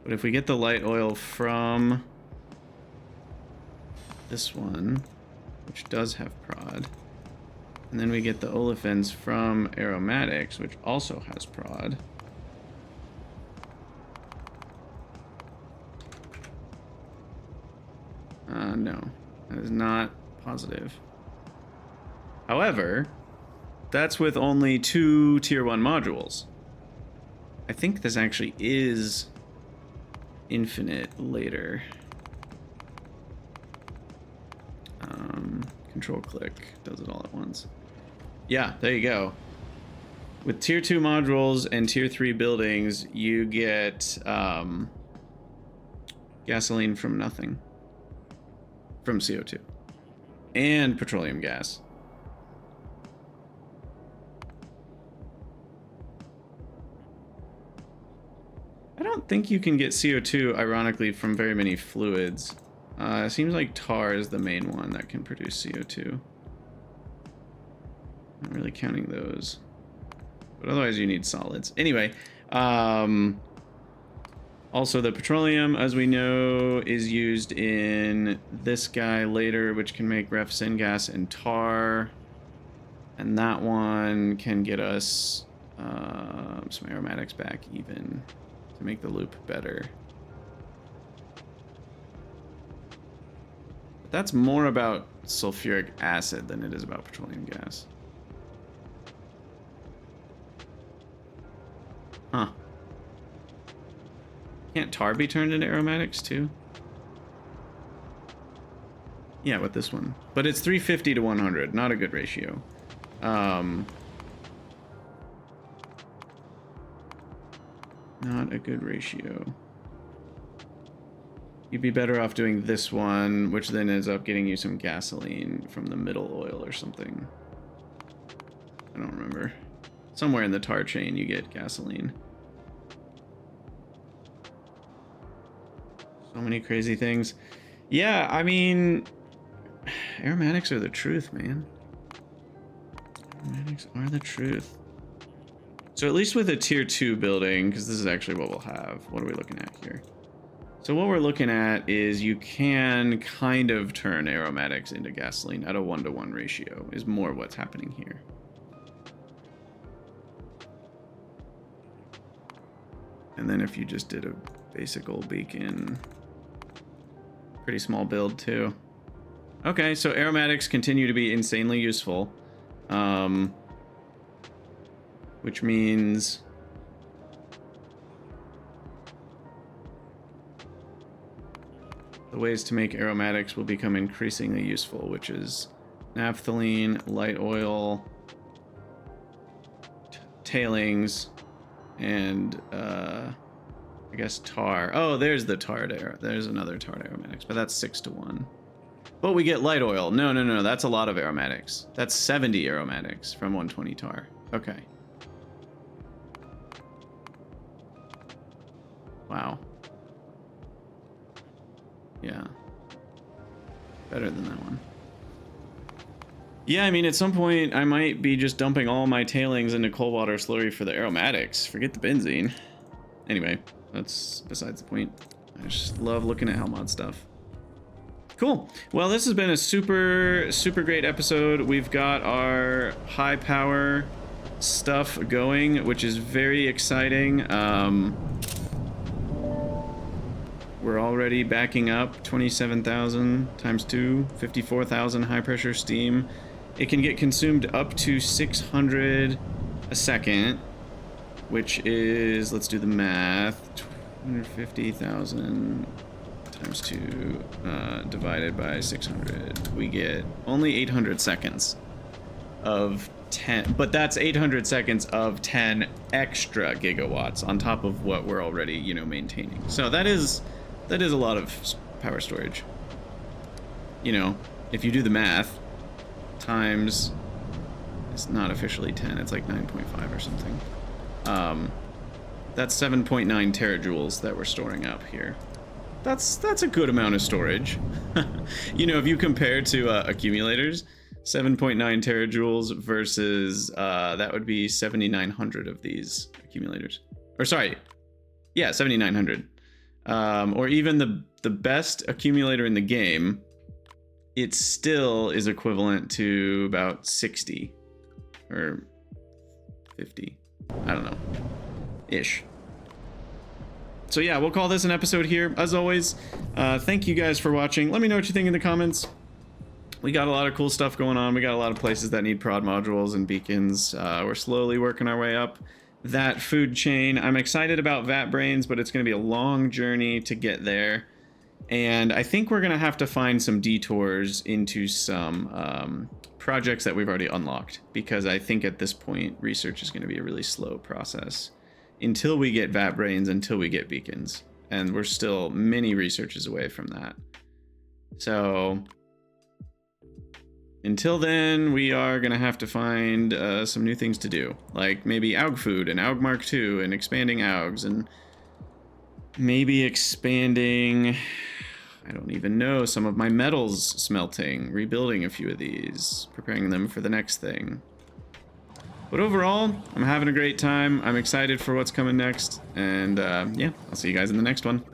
But if we get the light oil from this one, which does have prod, and then we get the olefins from aromatics, which also has prod. No, that is not positive. However, that's with only 2 tier 1 modules. I think this actually is infinite later. Control click does it all at once. Yeah, there you go. With tier 2 modules and tier 3 buildings, you get gasoline from nothing. From CO2. And petroleum gas. I don't think you can get CO2, ironically, from very many fluids. It seems like tar is the main one that can produce CO2. Not really counting those. But otherwise you need solids. Anyway, also the petroleum, as we know, is used in this guy later, which can make ref syngas and tar. And that one can get us some aromatics back even to make the loop better. But that's more about sulfuric acid than it is about petroleum gas. Huh. Can't tar be turned into aromatics too? Yeah, with this one. But it's 350 to 100, not a good ratio. Not a good ratio. You'd be better off doing this one, which then ends up getting you some gasoline from the middle oil or something. I don't remember. Somewhere in the tar chain you get gasoline. So many crazy things. Yeah, I mean, aromatics are the truth, man. Aromatics are the truth. So at least with a tier 2 building, because this is actually what we'll have. What are we looking at here? So what we're looking at is you can kind of turn aromatics into gasoline at a 1-to-1 ratio, is more what's happening here. And then if you just did a basic old beacon, pretty small build too. Okay, so aromatics continue to be insanely useful. Which means the ways to make aromatics will become increasingly useful, which is naphthalene, light oil, tailings, and I guess tar. Oh, there's the tar there. There's another tar aromatics, but that's 6-to-1. But we get light oil. No, no, no, that's a lot of aromatics. That's 70 aromatics from 120 tar. Okay. Wow. Yeah. Better than that one. Yeah, I mean, at some point, I might be just dumping all my tailings into cold water slurry for the aromatics. Forget the benzene. Anyway, that's besides the point. I just love looking at Hellmod stuff. Cool. Well, this has been a super, super great episode. We've got our high power stuff going, which is very exciting. We're already backing up 27,000 times 2, 54,000 high pressure steam. It can get consumed up to 600 a second, which is, let's do the math, 250,000 times 2 divided by 600. We get only 800 seconds of 10, but that's 800 seconds of 10 extra gigawatts on top of what we're already, you know, maintaining. So that is a lot of power storage. You know, if you do the math, times, it's not officially 10, it's like 9.5 or something. That's 7.9 terajoules that we're storing up here. That's a good amount of storage. You know, if you compare to accumulators, 7.9 terajoules versus that would be 7,900 of these accumulators. Or sorry, yeah, 7,900. Or even the best accumulator in the game, it still is equivalent to about 60 or 50. I don't know, ish. So yeah, we'll call this an episode here. As always, thank you guys for watching. Let me know what you think in the comments. We got a lot of cool stuff going on. We got a lot of places that need prod modules and beacons. We're slowly working our way up that food chain. I'm excited about Vatbrains, but it's going to be a long journey to get there. And I think we're going to have to find some detours into some projects that we've already unlocked, because I think at this point, research is going to be a really slow process until we get Vatbrains, until we get beacons. And we're still many researches away from that. So until then, we are going to have to find some new things to do, like maybe AUG food and AUG Mark II and expanding AUGs, and maybe expanding, I don't even know, some of my metals smelting, rebuilding a few of these, preparing them for the next thing. But overall, I'm having a great time. I'm excited for what's coming next, and yeah, I'll see you guys in the next one.